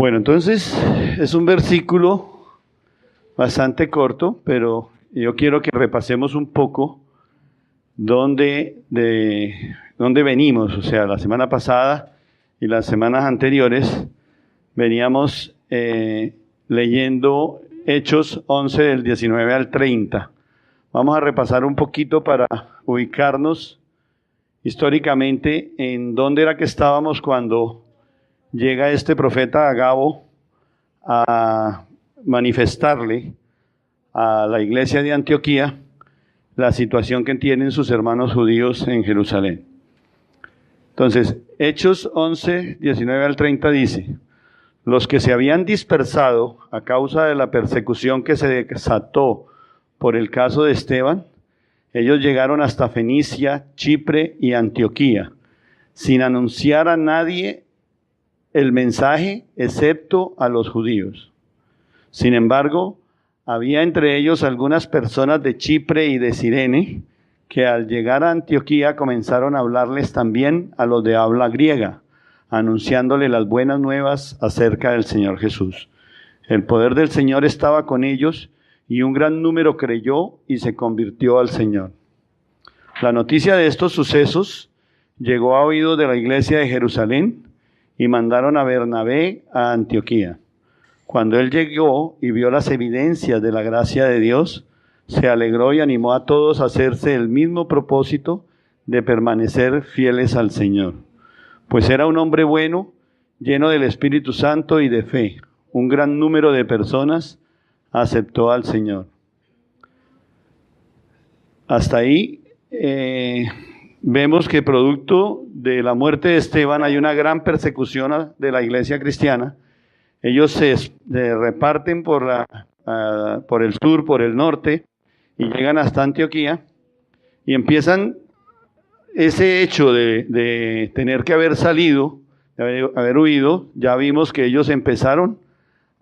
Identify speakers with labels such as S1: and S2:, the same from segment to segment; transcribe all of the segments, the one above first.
S1: Bueno, entonces es un versículo bastante corto, pero yo quiero que repasemos un poco de dónde venimos. O sea, la semana pasada y las semanas anteriores veníamos leyendo Hechos 11 del 19 al 30. Vamos a repasar un poquito para ubicarnos históricamente en dónde era que estábamos cuando llega este profeta Agabo a manifestarle a la iglesia de Antioquía la situación que tienen sus hermanos judíos en Jerusalén. Entonces, Hechos 11, 19 al 30 dice: los que se habían dispersado a causa de la persecución que se desató por el caso de Esteban, ellos llegaron hasta Fenicia, Chipre y Antioquía, sin anunciar a nadie el mensaje, excepto a los judíos. Sin embargo, había entre ellos algunas personas de Chipre y de Cirene, que al llegar a Antioquía comenzaron a hablarles también a los de habla griega, anunciándole las buenas nuevas acerca del Señor Jesús. El poder del Señor estaba con ellos, y un gran número creyó y se convirtió al Señor. La noticia de estos sucesos llegó a oídos de la iglesia de Jerusalén, y mandaron a Bernabé a Antioquía. Cuando él llegó y vio las evidencias de la gracia de Dios, se alegró y animó a todos a hacerse el mismo propósito de permanecer fieles al Señor. Pues era un hombre bueno, lleno del Espíritu Santo y de fe. Un gran número de personas aceptó al Señor. Hasta ahí vemos que producto de la muerte de Esteban hay una gran persecución de la iglesia cristiana. Ellos se reparten por el sur, por el norte, y llegan hasta Antioquía, y empiezan ese hecho de tener que haber salido, de haber huido. Ya vimos que ellos empezaron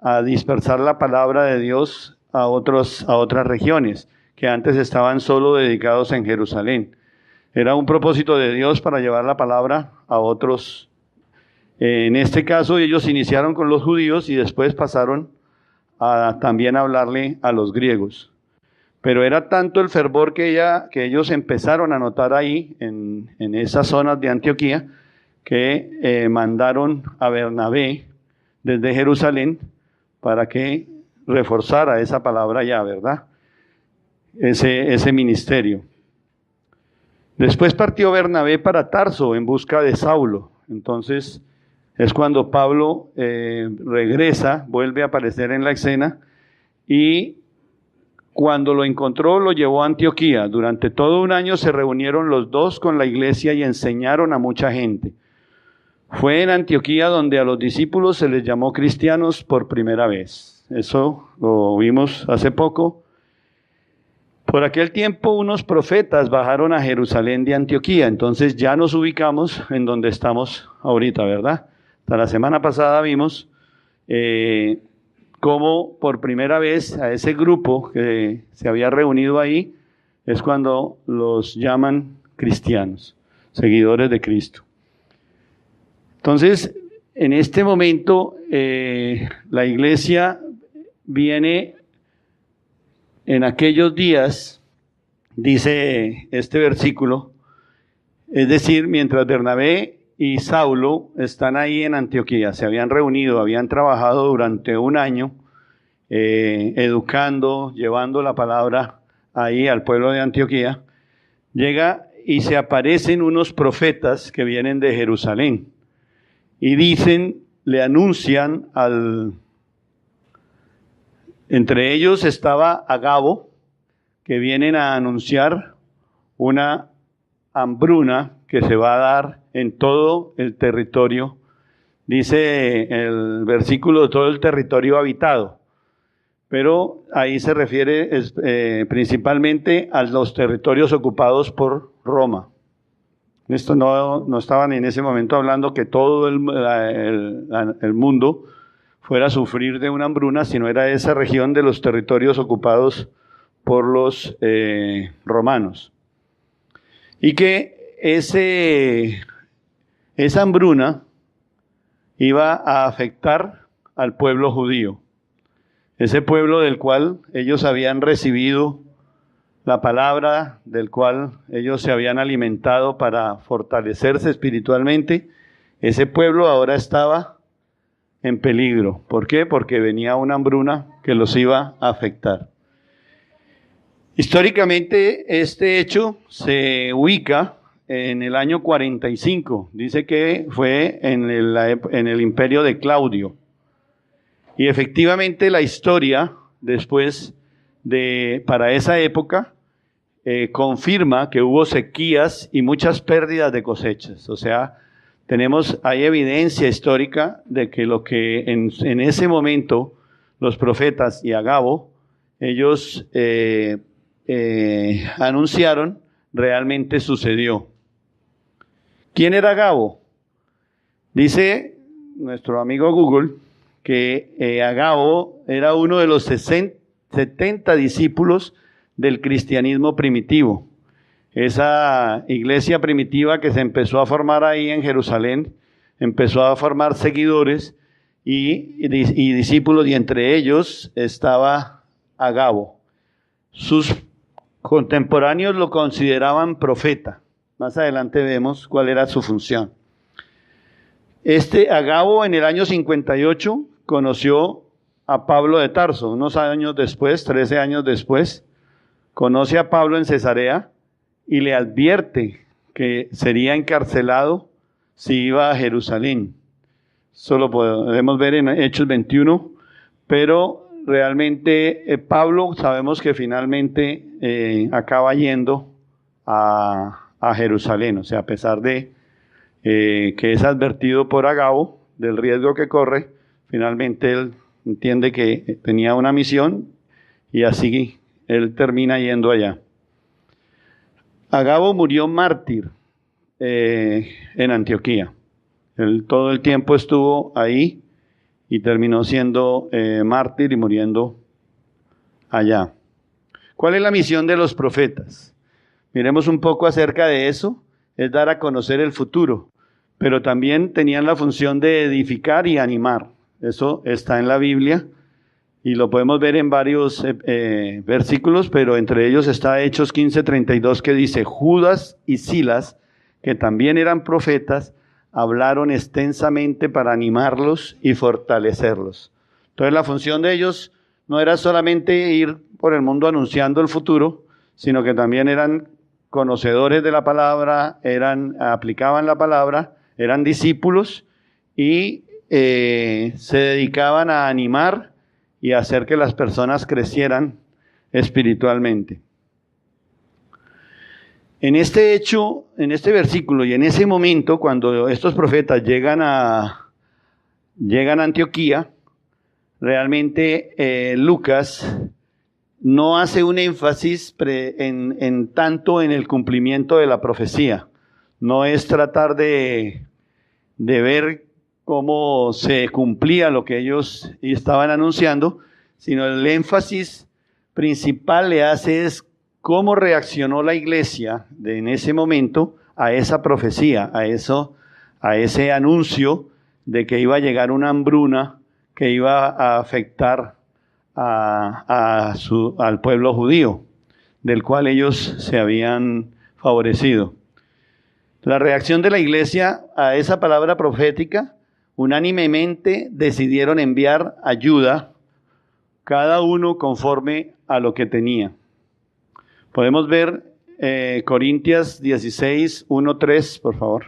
S1: a dispersar la palabra de Dios a otras regiones, que antes estaban solo dedicados en Jerusalén. Era un propósito de Dios para llevar la palabra a otros. En este caso, ellos iniciaron con los judíos y después pasaron a también hablarle a los griegos. Pero era tanto el fervor que ellos empezaron a notar ahí, en esas zonas de Antioquía, que mandaron a Bernabé desde Jerusalén para que reforzara esa palabra ya, ¿verdad? Ese ministerio. Después partió Bernabé para Tarso en busca de Saulo. Entonces es cuando Pablo regresa, vuelve a aparecer en la escena, y cuando lo encontró lo llevó a Antioquía. Durante todo un año se reunieron los dos con la iglesia y enseñaron a mucha gente. Fue en Antioquía donde a los discípulos se les llamó cristianos por primera vez. Eso lo vimos hace poco. Por aquel tiempo unos profetas bajaron a Jerusalén de Antioquía. Entonces ya nos ubicamos en donde estamos ahorita, ¿verdad? Hasta la semana pasada vimos cómo por primera vez a ese grupo que se había reunido ahí es cuando los llaman cristianos, seguidores de Cristo. Entonces, en este momento la iglesia viene en aquellos días, dice este versículo, es decir, mientras Bernabé y Saulo están ahí en Antioquía, se habían reunido, habían trabajado durante un año, educando, llevando la palabra ahí al pueblo de Antioquía, llega y se aparecen unos profetas que vienen de Jerusalén y le anuncian entre ellos estaba Agabo, que vienen a anunciar una hambruna que se va a dar en todo el territorio. Dice el versículo, todo el territorio habitado. Pero ahí se refiere principalmente a los territorios ocupados por Roma. Esto no estaban en ese momento hablando que todo el mundo fuera a sufrir de una hambruna, sino era esa región de los territorios ocupados por los romanos. Y que esa hambruna iba a afectar al pueblo judío. Ese pueblo del cual ellos habían recibido la palabra, del cual ellos se habían alimentado para fortalecerse espiritualmente, ese pueblo ahora estaba en peligro. ¿Por qué? Porque venía una hambruna que los iba a afectar. Históricamente este hecho se ubica en el año 45. Dice que fue en el imperio de Claudio. Y efectivamente la historia después para esa época confirma que hubo sequías y muchas pérdidas de cosechas. O sea, hay evidencia histórica de que lo que en ese momento los profetas y Agabo, ellos anunciaron, realmente sucedió. ¿Quién era Agabo? Dice nuestro amigo Google que Agabo era uno de los 70 discípulos del cristianismo primitivo. Esa iglesia primitiva que se empezó a formar ahí en Jerusalén, empezó a formar seguidores y discípulos, y entre ellos estaba Agabo. Sus contemporáneos lo consideraban profeta. Más adelante vemos cuál era su función. Agabo en el año 58 conoció a Pablo de Tarso. Unos años después, 13 años después, conoce a Pablo en Cesarea y le advierte que sería encarcelado si iba a Jerusalén. Eso lo podemos ver en Hechos 21, pero realmente Pablo sabemos que finalmente acaba yendo a Jerusalén. O sea, a pesar de que es advertido por Agabo del riesgo que corre, finalmente él entiende que tenía una misión y así él termina yendo allá. Agabo murió mártir en Antioquía. Él todo el tiempo estuvo ahí y terminó siendo mártir y muriendo allá. ¿Cuál es la misión de los profetas? Miremos un poco acerca de eso. Es dar a conocer el futuro, pero también tenían la función de edificar y animar. Eso está en la Biblia y lo podemos ver en varios versículos, pero entre ellos está Hechos 15:32, que dice: Judas y Silas, que también eran profetas, hablaron extensamente para animarlos y fortalecerlos. Entonces la función de ellos no era solamente ir por el mundo anunciando el futuro, sino que también eran conocedores de la palabra, aplicaban la palabra, eran discípulos y se dedicaban a animar y a hacer que las personas crecieran espiritualmente. En este hecho, en este versículo y en ese momento, cuando estos profetas llegan a Antioquía, realmente Lucas no hace un énfasis en tanto en el cumplimiento de la profecía. No es tratar de ver cómo se cumplía lo que ellos estaban anunciando, sino el énfasis principal le hace es cómo reaccionó la iglesia en ese momento a esa profecía, a ese anuncio de que iba a llegar una hambruna que iba a afectar al pueblo judío, del cual ellos se habían favorecido. La reacción de la iglesia a esa palabra profética, unánimemente decidieron enviar ayuda, cada uno conforme a lo que tenía. Podemos ver Corintios 16, 1, 3, por favor.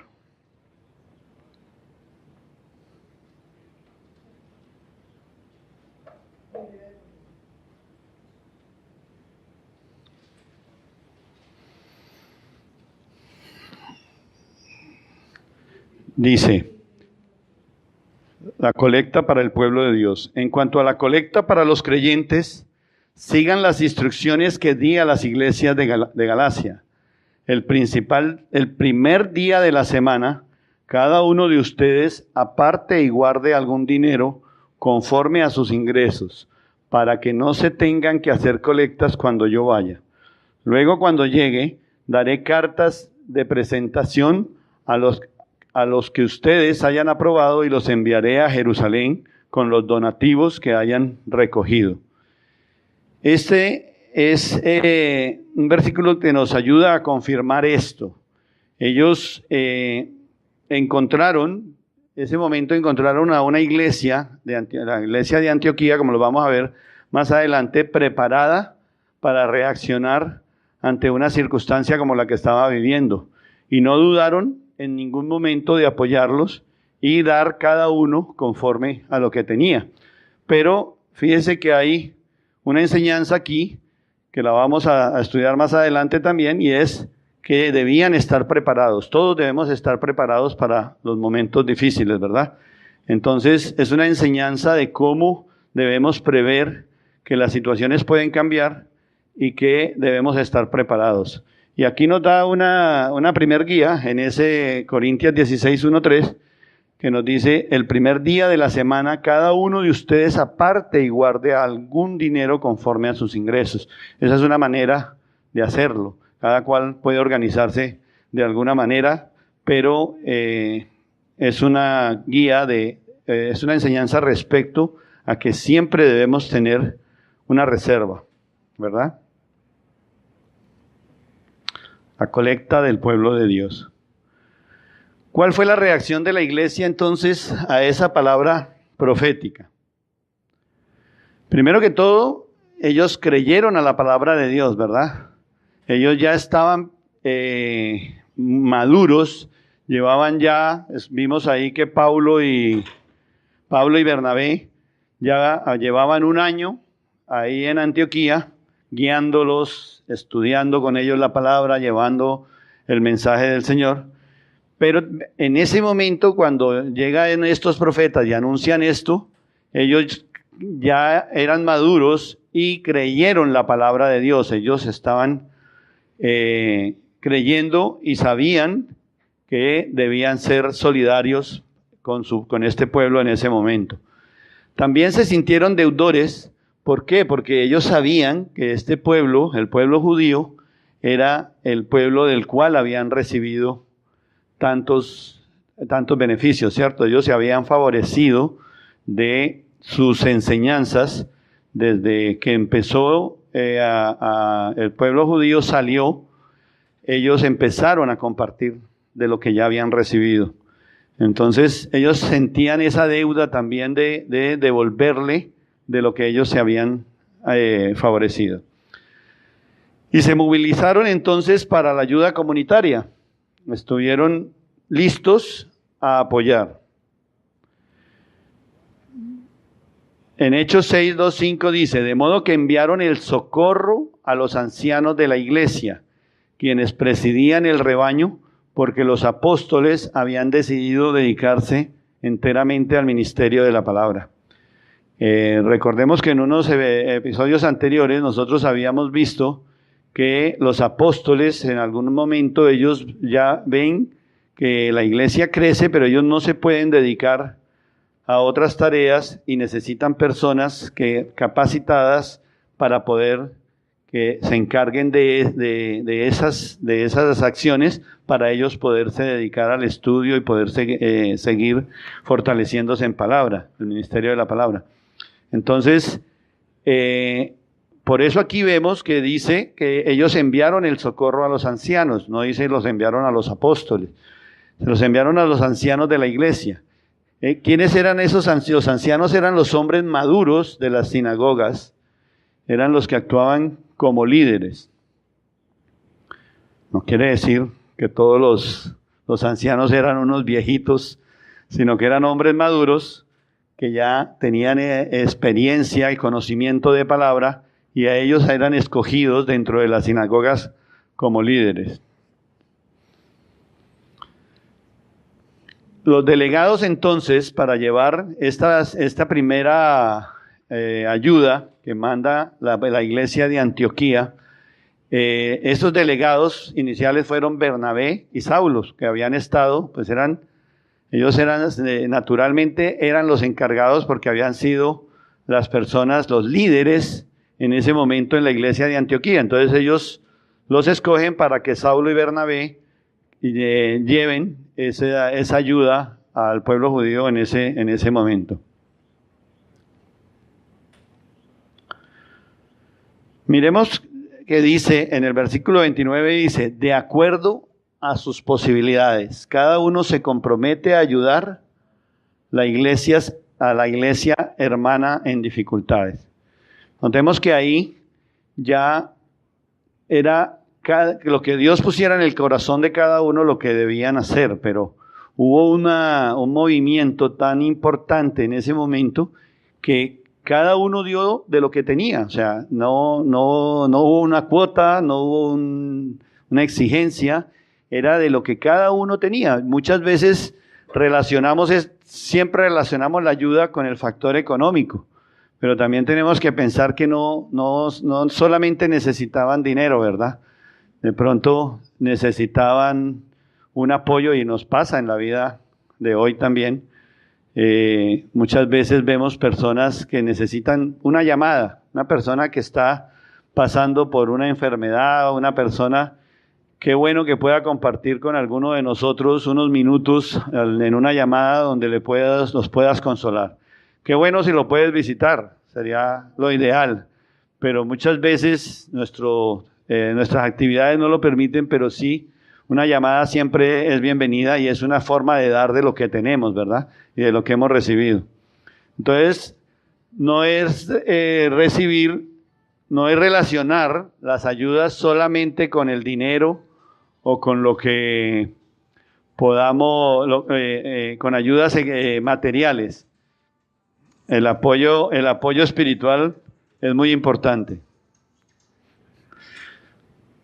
S1: Dice, la colecta para el pueblo de Dios. En cuanto a la colecta para los creyentes, sigan las instrucciones que di a las iglesias de Galacia. El primer día de la semana, cada uno de ustedes aparte y guarde algún dinero conforme a sus ingresos, para que no se tengan que hacer colectas cuando yo vaya. Luego, cuando llegue, daré cartas de presentación a los que ustedes hayan aprobado y los enviaré a Jerusalén con los donativos que hayan recogido. Este es un versículo que nos ayuda a confirmar esto. Ellos encontraron a una iglesia, la iglesia de Antioquía, como lo vamos a ver más adelante, preparada para reaccionar ante una circunstancia como la que estaba viviendo. Y no dudaron en ningún momento de apoyarlos y dar cada uno conforme a lo que tenía. Pero fíjese que hay una enseñanza aquí, que la vamos a estudiar más adelante también, y es que debían estar preparados. Todos debemos estar preparados para los momentos difíciles, ¿verdad? Entonces, es una enseñanza de cómo debemos prever que las situaciones pueden cambiar y que debemos estar preparados. Y aquí nos da una primer guía en ese Corintios 16:1-3, que nos dice: el primer día de la semana cada uno de ustedes aparte y guarde algún dinero conforme a sus ingresos. Esa es una manera de hacerlo. Cada cual puede organizarse de alguna manera, pero es una guía, es una enseñanza respecto a que siempre debemos tener una reserva, ¿verdad? La colecta del pueblo de Dios. ¿Cuál fue la reacción de la iglesia entonces a esa palabra profética? Primero que todo, ellos creyeron a la palabra de Dios, ¿verdad? Ellos ya estaban maduros, vimos ahí que Pablo y Bernabé ya llevaban un año ahí en Antioquía, guiándolos, estudiando con ellos la palabra, llevando el mensaje del Señor. Pero en ese momento, cuando llegan estos profetas y anuncian esto, ellos ya eran maduros y creyeron la palabra de Dios. Ellos estaban creyendo y sabían que debían ser solidarios con este pueblo en ese momento. También se sintieron deudores. ¿Por qué? Porque ellos sabían que este pueblo, el pueblo judío, era el pueblo del cual habían recibido tantos beneficios, ¿cierto? Ellos se habían favorecido de sus enseñanzas desde que empezó el pueblo judío salió. Ellos empezaron a compartir de lo que ya habían recibido. Entonces ellos sentían esa deuda también de devolverle de lo que ellos se habían favorecido. Y se movilizaron entonces para la ayuda comunitaria. Estuvieron listos a apoyar. En Hechos 6:2-5 dice: de modo que enviaron el socorro a los ancianos de la iglesia, quienes presidían el rebaño, porque los apóstoles habían decidido dedicarse enteramente al ministerio de la palabra. Recordemos que en unos episodios anteriores nosotros habíamos visto que los apóstoles en algún momento ellos ya ven que la iglesia crece, pero ellos no se pueden dedicar a otras tareas y necesitan personas capacitadas para poder que se encarguen de esas acciones, para ellos poderse dedicar al estudio y poder seguir fortaleciéndose en palabra, el ministerio de la palabra. Entonces, por eso aquí vemos que dice que ellos enviaron el socorro a los ancianos, no dice los enviaron a los apóstoles, se los enviaron a los ancianos de la iglesia. ¿Quiénes eran esos ancianos? Los ancianos eran los hombres maduros de las sinagogas, eran los que actuaban como líderes. No quiere decir que todos los ancianos eran unos viejitos, sino que eran hombres maduros que ya tenían experiencia y conocimiento de palabra, y a ellos eran escogidos dentro de las sinagogas como líderes. Los delegados entonces, para llevar esta primera ayuda que manda la iglesia de Antioquía, estos delegados iniciales fueron Bernabé y Saulo, que habían estado, pues ellos eran naturalmente eran los encargados, porque habían sido las personas, los líderes en ese momento en la iglesia de Antioquía. Entonces ellos los escogen para que Saulo y Bernabé lleven esa ayuda al pueblo judío en ese momento. Miremos que dice en el versículo 29, dice, de acuerdo a sus posibilidades. Cada uno se compromete a ayudar a la iglesia hermana en dificultades. Notemos que ahí ya era lo que Dios pusiera en el corazón de cada uno lo que debían hacer, pero hubo un movimiento tan importante en ese momento que cada uno dio de lo que tenía. O sea, no hubo una cuota, no hubo una exigencia, era de lo que cada uno tenía. Muchas veces siempre relacionamos la ayuda con el factor económico, pero también tenemos que pensar que no solamente necesitaban dinero, ¿verdad? De pronto necesitaban un apoyo, y nos pasa en la vida de hoy también. Muchas veces vemos personas que necesitan una llamada, una persona que está pasando por una enfermedad, o una persona, qué bueno que pueda compartir con alguno de nosotros unos minutos en una llamada donde los puedas consolar. Qué bueno si lo puedes visitar, sería lo ideal, pero muchas veces nuestras actividades no lo permiten, pero sí, una llamada siempre es bienvenida y es una forma de dar de lo que tenemos, ¿verdad? Y de lo que hemos recibido. Entonces, no es relacionar las ayudas solamente con el dinero o con lo que podamos, con ayudas materiales. El apoyo espiritual es muy importante.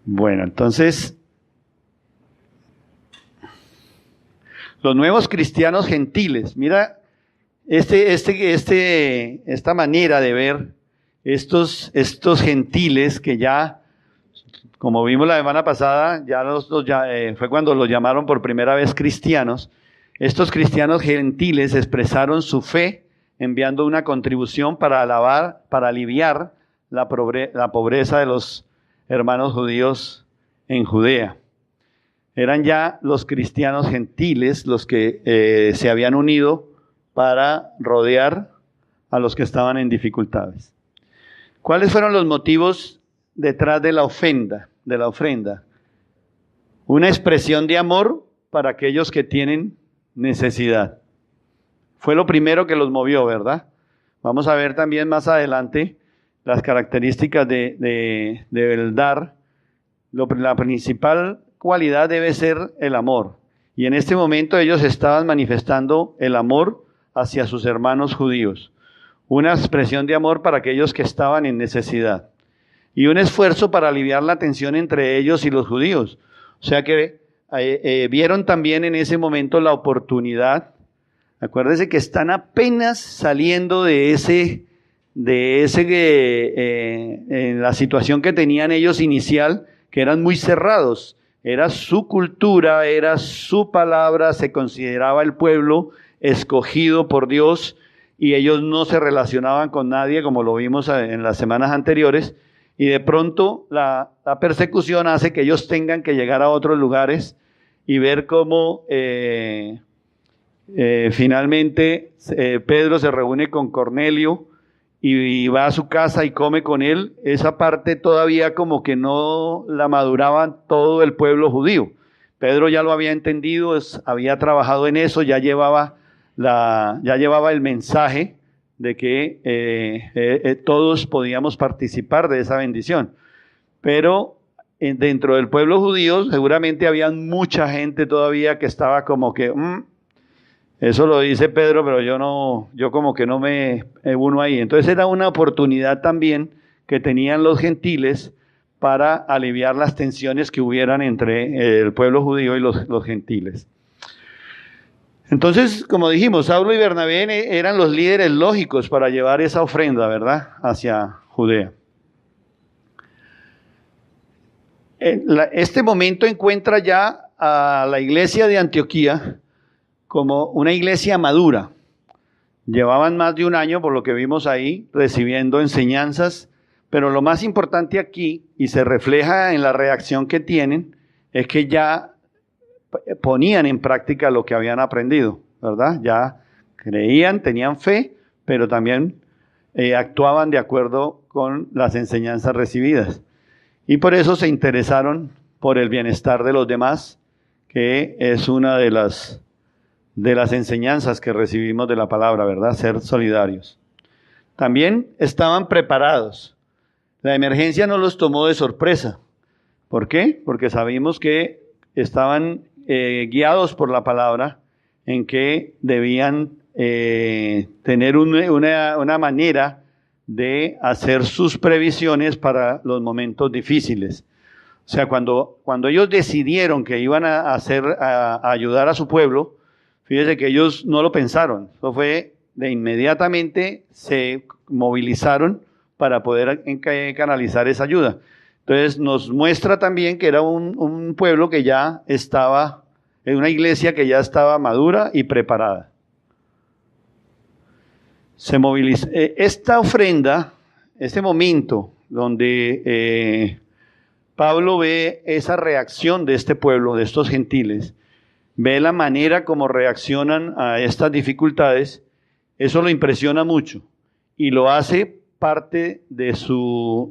S1: Bueno, entonces, los nuevos cristianos gentiles, mira, esta manera de ver estos gentiles que ya, como vimos la semana pasada, fue cuando los llamaron por primera vez cristianos. Estos cristianos gentiles expresaron su fe enviando una contribución para aliviar la pobreza de los hermanos judíos en Judea. Eran ya los cristianos gentiles los que se habían unido para rodear a los que estaban en dificultades. ¿Cuáles fueron los motivos detrás de la ofrenda? Una expresión de amor para aquellos que tienen necesidad. Fue lo primero que los movió, ¿verdad? Vamos a ver también más adelante las características del dar. La principal cualidad debe ser el amor. Y en este momento ellos estaban manifestando el amor hacia sus hermanos judíos. Una expresión de amor para aquellos que estaban en necesidad. Y un esfuerzo para aliviar la tensión entre ellos y los judíos. O sea que vieron también en ese momento la oportunidad. Acuérdense que están apenas saliendo en la situación que tenían ellos inicial, que eran muy cerrados. Era su cultura, era su palabra, se consideraba el pueblo escogido por Dios y ellos no se relacionaban con nadie, como lo vimos en las semanas anteriores, y de pronto la persecución hace que ellos tengan que llegar a otros lugares y ver cómo finalmente Pedro se reúne con Cornelio y va a su casa y come con él. Esa parte todavía como que no la maduraba todo el pueblo judío. Pedro ya lo había entendido, había trabajado en eso, ya llevaba el mensaje de que todos podíamos participar de esa bendición. Pero dentro del pueblo judío seguramente había mucha gente todavía que estaba como que... Eso lo dice Pedro, pero yo como que no me uno ahí. Entonces era una oportunidad también que tenían los gentiles para aliviar las tensiones que hubieran entre el pueblo judío y los gentiles. Entonces, como dijimos, Saulo y Bernabé eran los líderes lógicos para llevar esa ofrenda, ¿verdad?, hacia Judea. Este momento encuentra ya a la iglesia de Antioquía como una iglesia madura. Llevaban más de un año, por lo que vimos ahí, recibiendo enseñanzas, pero lo más importante aquí, y se refleja en la reacción que tienen, es que ya ponían en práctica lo que habían aprendido, ¿verdad? Ya creían, tenían fe, pero también actuaban de acuerdo con las enseñanzas recibidas. Y por eso se interesaron por el bienestar de los demás, que es una de las enseñanzas que recibimos de la palabra, ¿verdad? Ser solidarios. También estaban preparados. La emergencia no los tomó de sorpresa. ¿Por qué? Porque sabemos que estaban guiados por la palabra en que debían tener una manera de hacer sus previsiones para los momentos difíciles. O sea, cuando ellos decidieron que iban a ayudar a su pueblo, fíjese que ellos no lo pensaron. Eso fue de inmediatamente se movilizaron para poder canalizar esa ayuda. Entonces nos muestra también que era un pueblo que ya estaba, en una iglesia que ya estaba madura y preparada. Se moviliza. Esta ofrenda, este momento donde Pablo ve esa reacción de este pueblo, de estos gentiles, ve la manera como reaccionan a estas dificultades, eso lo impresiona mucho y lo hace parte de su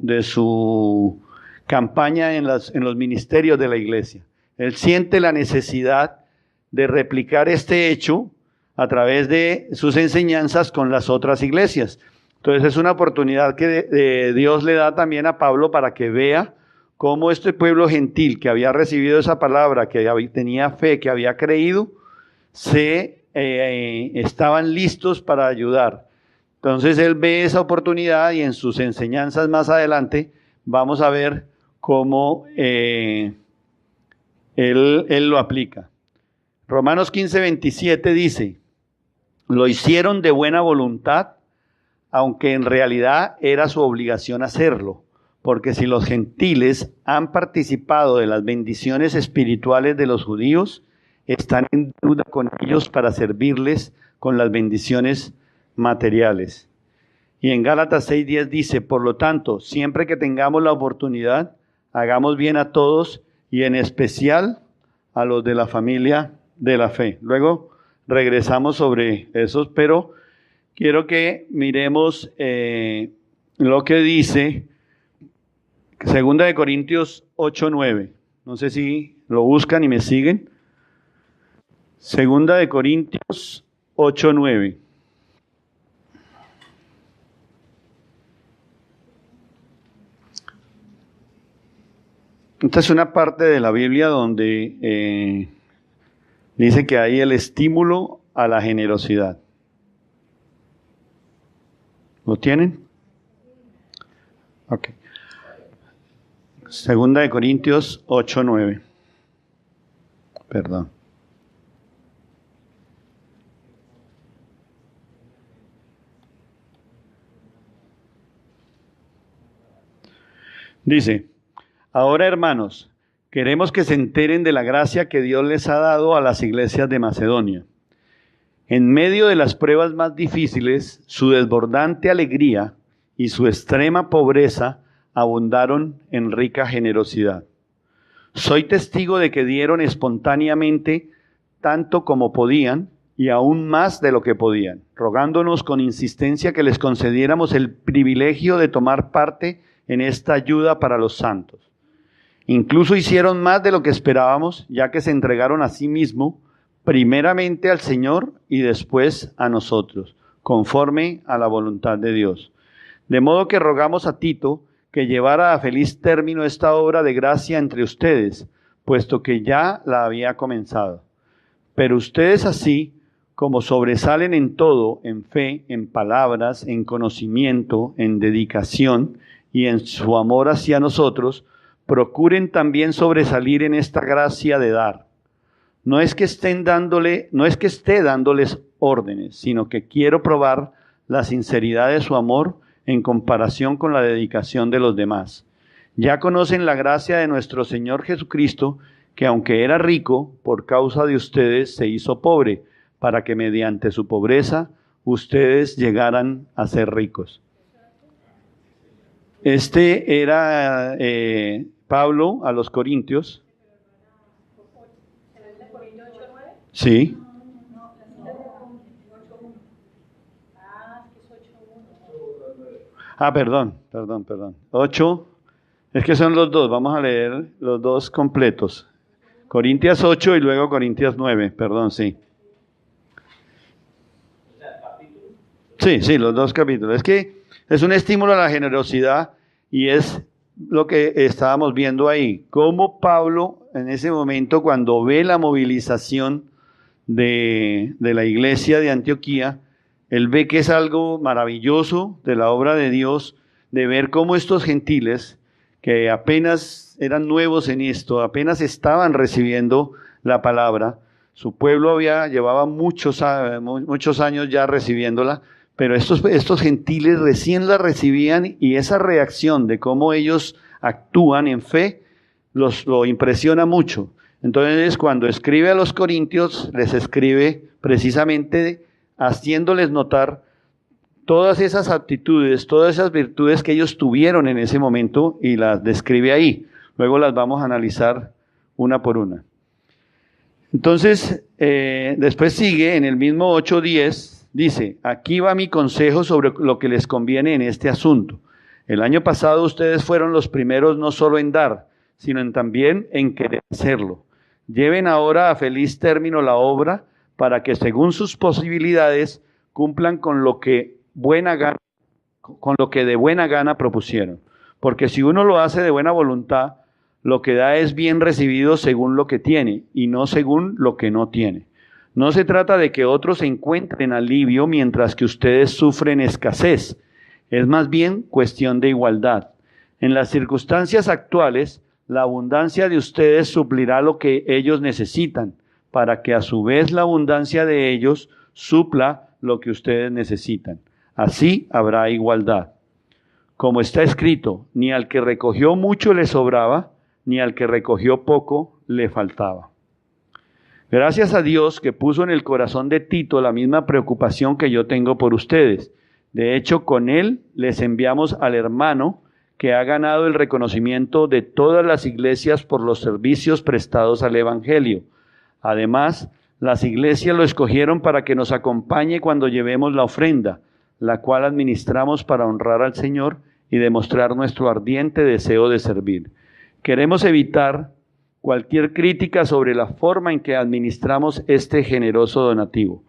S1: campaña en los ministerios de la iglesia. Él siente la necesidad de replicar este hecho a través de sus enseñanzas con las otras iglesias. Entonces es una oportunidad que Dios le da también a Pablo para que vea cómo este pueblo gentil que había recibido esa palabra, que tenía fe, que había creído, estaban listos para ayudar. Entonces él ve esa oportunidad y en sus enseñanzas más adelante vamos a ver cómo él lo aplica. Romanos 15:27 dice, lo hicieron de buena voluntad, aunque en realidad era su obligación hacerlo, porque si los gentiles han participado de las bendiciones espirituales de los judíos, están en deuda con ellos para servirles con las bendiciones materiales. Y en Gálatas 6:10 dice, por lo tanto, siempre que tengamos la oportunidad, hagamos bien a todos y en especial a los de la familia de la fe. Luego regresamos sobre esos, pero quiero que miremos lo que dice 2 Corintios 8:9. No sé si lo buscan y me siguen. 2 Corintios 8:9. Esta es una parte de la Biblia donde dice que hay el estímulo a la generosidad. ¿Lo tienen? Ok. 2 Corintios 8:9. Perdón. Dice, ahora hermanos, queremos que se enteren de la gracia que Dios les ha dado a las iglesias de Macedonia. En medio de las pruebas más difíciles, su desbordante alegría y su extrema pobreza abundaron en rica generosidad. Soy testigo de que dieron espontáneamente tanto como podían y aún más de lo que podían, rogándonos con insistencia que les concediéramos el privilegio de tomar parte en esta ayuda para los santos. Incluso hicieron más de lo que esperábamos, ya que se entregaron a sí mismos, primeramente al Señor y después a nosotros, conforme a la voluntad de Dios. De modo que rogamos a Tito que llevara a feliz término esta obra de gracia entre ustedes, puesto que ya la había comenzado. Pero ustedes así, como sobresalen en todo, en fe, en palabras, en conocimiento, en dedicación y en su amor hacia nosotros, procuren también sobresalir en esta gracia de dar. No es que esté dándoles órdenes, sino que quiero probar la sinceridad de su amor en comparación con la dedicación de los demás. Ya conocen la gracia de nuestro Señor Jesucristo, que aunque era rico, por causa de ustedes se hizo pobre, para que mediante su pobreza ustedes llegaran a ser ricos. Este era Pablo a los Corintios. Sí. Perdón. 8, es que son los dos, vamos a leer los dos completos. Corintias 8 y luego Corintias 9, perdón, sí. Sí, los dos capítulos. Es que es un estímulo a la generosidad y es lo que estábamos viendo ahí. Cómo Pablo, en ese momento, cuando ve la movilización de la iglesia de Antioquía, él ve que es algo maravilloso de la obra de Dios, de ver cómo estos gentiles, que apenas eran nuevos en esto, apenas estaban recibiendo la palabra, su pueblo llevaba muchos años ya recibiéndola, pero estos gentiles recién la recibían y esa reacción de cómo ellos actúan en fe lo impresiona mucho. Entonces, cuando escribe a los corintios, les escribe precisamente haciéndoles notar todas esas aptitudes, todas esas virtudes que ellos tuvieron en ese momento y las describe ahí. Luego las vamos a analizar una por una. Entonces, después sigue en el mismo 8:10, dice, aquí va mi consejo sobre lo que les conviene en este asunto. El año pasado ustedes fueron los primeros no solo en dar, sino también en querer hacerlo. Lleven ahora a feliz término la obra para que según sus posibilidades cumplan con lo que de buena gana propusieron. Porque si uno lo hace de buena voluntad, lo que da es bien recibido según lo que tiene y no según lo que no tiene. No se trata de que otros encuentren alivio mientras que ustedes sufren escasez. Es más bien cuestión de igualdad. En las circunstancias actuales, la abundancia de ustedes suplirá lo que ellos necesitan, para que a su vez la abundancia de ellos supla lo que ustedes necesitan. Así habrá igualdad. Como está escrito, ni al que recogió mucho le sobraba, ni al que recogió poco le faltaba. Gracias a Dios que puso en el corazón de Tito la misma preocupación que yo tengo por ustedes. De hecho, con él les enviamos al hermano que ha ganado el reconocimiento de todas las iglesias por los servicios prestados al Evangelio. Además, las iglesias lo escogieron para que nos acompañe cuando llevemos la ofrenda, la cual administramos para honrar al Señor y demostrar nuestro ardiente deseo de servir. Queremos evitar cualquier crítica sobre la forma en que administramos este generoso donativo,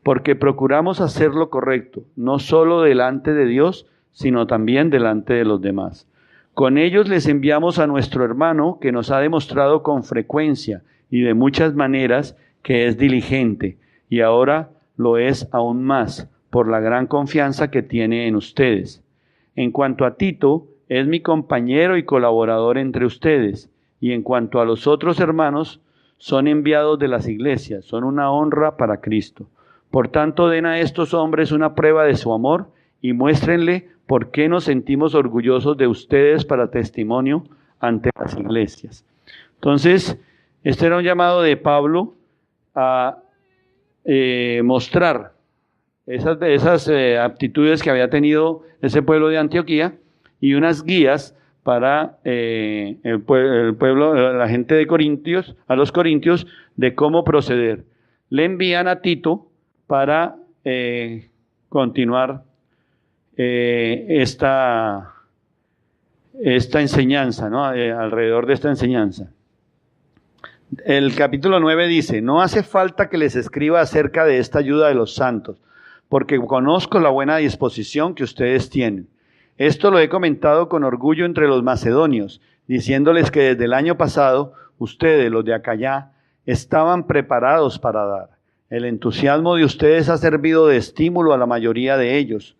S1: porque procuramos hacer lo correcto, no solo delante de Dios, sino también delante de los demás. Con ellos les enviamos a nuestro hermano, que nos ha demostrado con frecuencia y de muchas maneras que es diligente, y ahora lo es aún más, por la gran confianza que tiene en ustedes. En cuanto a Tito, es mi compañero y colaborador entre ustedes, y en cuanto a los otros hermanos, son enviados de las iglesias, son una honra para Cristo. Por tanto, den a estos hombres una prueba de su amor y muéstrenle por qué nos sentimos orgullosos de ustedes para testimonio ante las iglesias. Entonces, este era un llamado de Pablo a mostrar esas aptitudes que había tenido ese pueblo de Antioquía y unas guías para el pueblo, la gente de Corintios, a los corintios, de cómo proceder. Le envían a Tito para continuar esta enseñanza, ¿no? Alrededor de esta enseñanza. El capítulo 9 dice, no hace falta que les escriba acerca de esta ayuda de los santos, porque conozco la buena disposición que ustedes tienen. Esto lo he comentado con orgullo entre los macedonios, diciéndoles que desde el año pasado, ustedes, los de Acaya, estaban preparados para dar. El entusiasmo de ustedes ha servido de estímulo a la mayoría de ellos.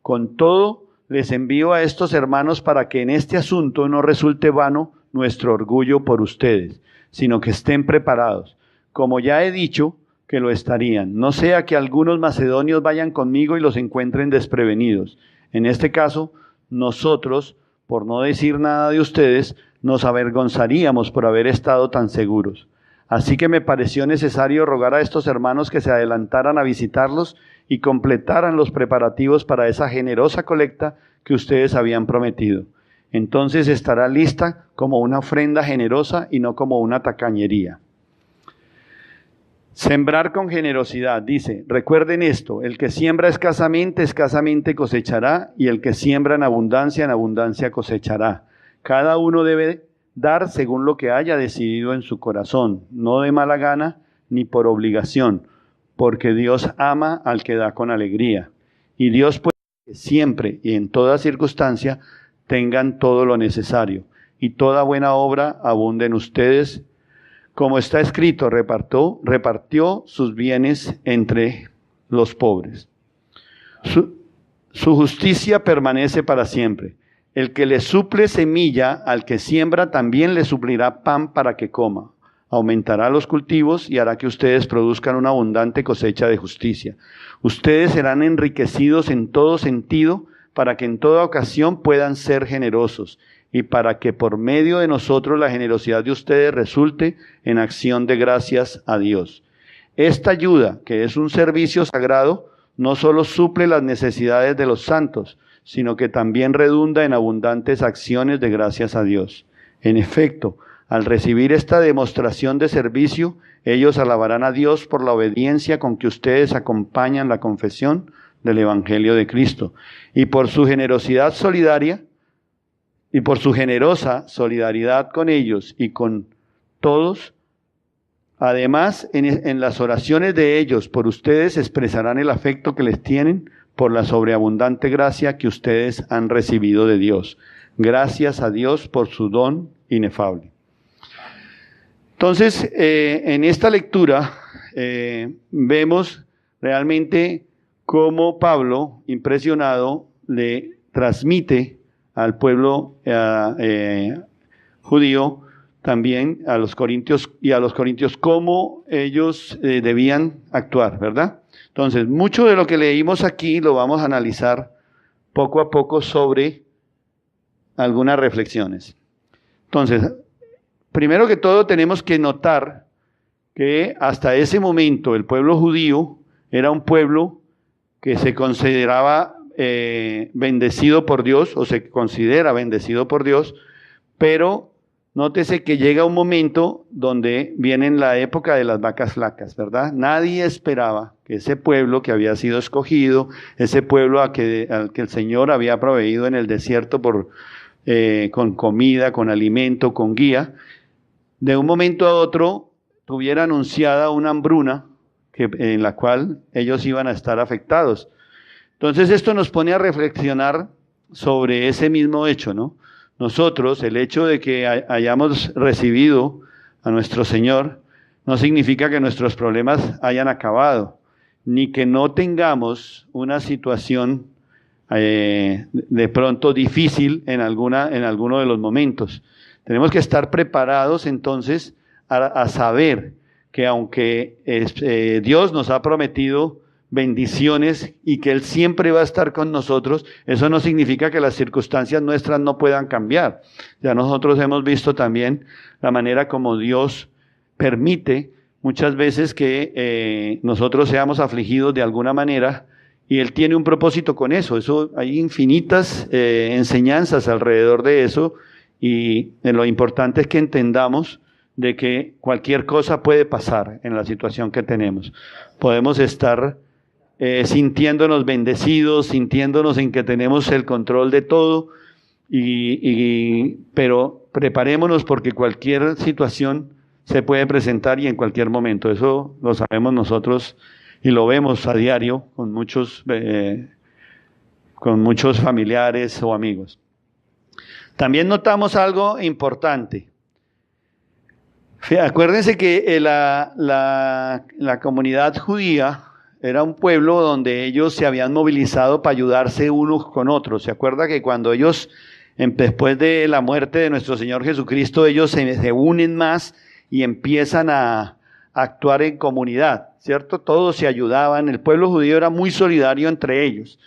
S1: Con todo, les envío a estos hermanos para que en este asunto no resulte vano nuestro orgullo por ustedes, sino que estén preparados, como ya he dicho que lo estarían. No sea que algunos macedonios vayan conmigo y los encuentren desprevenidos. En este caso, nosotros, por no decir nada de ustedes, nos avergonzaríamos por haber estado tan seguros. Así que me pareció necesario rogar a estos hermanos que se adelantaran a visitarlos y completaran los preparativos para esa generosa colecta que ustedes habían prometido. Entonces estará lista como una ofrenda generosa y no como una tacañería. Sembrar con generosidad, dice, recuerden esto, el que siembra escasamente cosechará, y el que siembra en abundancia cosechará. Cada uno debe dar según lo que haya decidido en su corazón, no de mala gana ni por obligación, porque Dios ama al que da con alegría. Y Dios puede que siempre y en toda circunstancia tengan todo lo necesario, y toda buena obra abunde en ustedes. Como está escrito, repartió sus bienes entre los pobres. Su justicia permanece para siempre. El que le suple semilla al que siembra, también le suplirá pan para que coma. Aumentará los cultivos y hará que ustedes produzcan una abundante cosecha de justicia. Ustedes serán enriquecidos en todo sentido, para que en toda ocasión puedan ser generosos, y para que por medio de nosotros la generosidad de ustedes resulte en acción de gracias a Dios. Esta ayuda, que es un servicio sagrado, no solo suple las necesidades de los santos, sino que también redunda en abundantes acciones de gracias a Dios. En efecto, al recibir esta demostración de servicio, ellos alabarán a Dios por la obediencia con que ustedes acompañan la confesión del Evangelio de Cristo, y por su generosidad solidaria, y por su generosa solidaridad con ellos y con todos. Además, en las oraciones de ellos por ustedes expresarán el afecto que les tienen por la sobreabundante gracia que ustedes han recibido de Dios. Gracias a Dios por su don inefable. Entonces, en esta lectura vemos realmente cómo Pablo, impresionado, le transmite al pueblo judío, también a los corintios cómo ellos debían actuar, ¿verdad? Entonces, mucho de lo que leímos aquí lo vamos a analizar poco a poco sobre algunas reflexiones. Entonces, primero que todo tenemos que notar que hasta ese momento el pueblo judío era un pueblo que se consideraba bendecido por Dios, o se considera bendecido por Dios, pero nótese que llega un momento donde viene la época de las vacas flacas, ¿verdad? Nadie esperaba que ese pueblo que había sido escogido, ese pueblo al que el Señor había proveído en el desierto con comida, con alimento, con guía, de un momento a otro tuviera anunciada una hambruna en la cual ellos iban a estar afectados. Entonces esto nos pone a reflexionar sobre ese mismo hecho, ¿no? Nosotros, el hecho de que hayamos recibido a nuestro Señor, no significa que nuestros problemas hayan acabado, ni que no tengamos una situación de pronto difícil en alguno de los momentos. Tenemos que estar preparados entonces a saber que aunque Dios nos ha prometido bendiciones y que Él siempre va a estar con nosotros, eso no significa que las circunstancias nuestras no puedan cambiar. Ya nosotros hemos visto también la manera como Dios permite muchas veces que nosotros seamos afligidos de alguna manera, y Él tiene un propósito con eso. Hay infinitas enseñanzas alrededor de eso, y lo importante es que entendamos de que cualquier cosa puede pasar en la situación que tenemos. Podemos estar sintiéndonos bendecidos, sintiéndonos en que tenemos el control de todo, pero preparémonos porque cualquier situación se puede presentar y en cualquier momento. Eso lo sabemos nosotros y lo vemos a diario con muchos familiares o amigos. También notamos algo importante. Acuérdense que la comunidad judía era un pueblo donde ellos se habían movilizado para ayudarse unos con otros. ¿Se acuerda que cuando ellos, después de la muerte de nuestro Señor Jesucristo, ellos se unen más y empiezan a actuar en comunidad, ¿cierto? Todos se ayudaban, el pueblo judío era muy solidario entre ellos.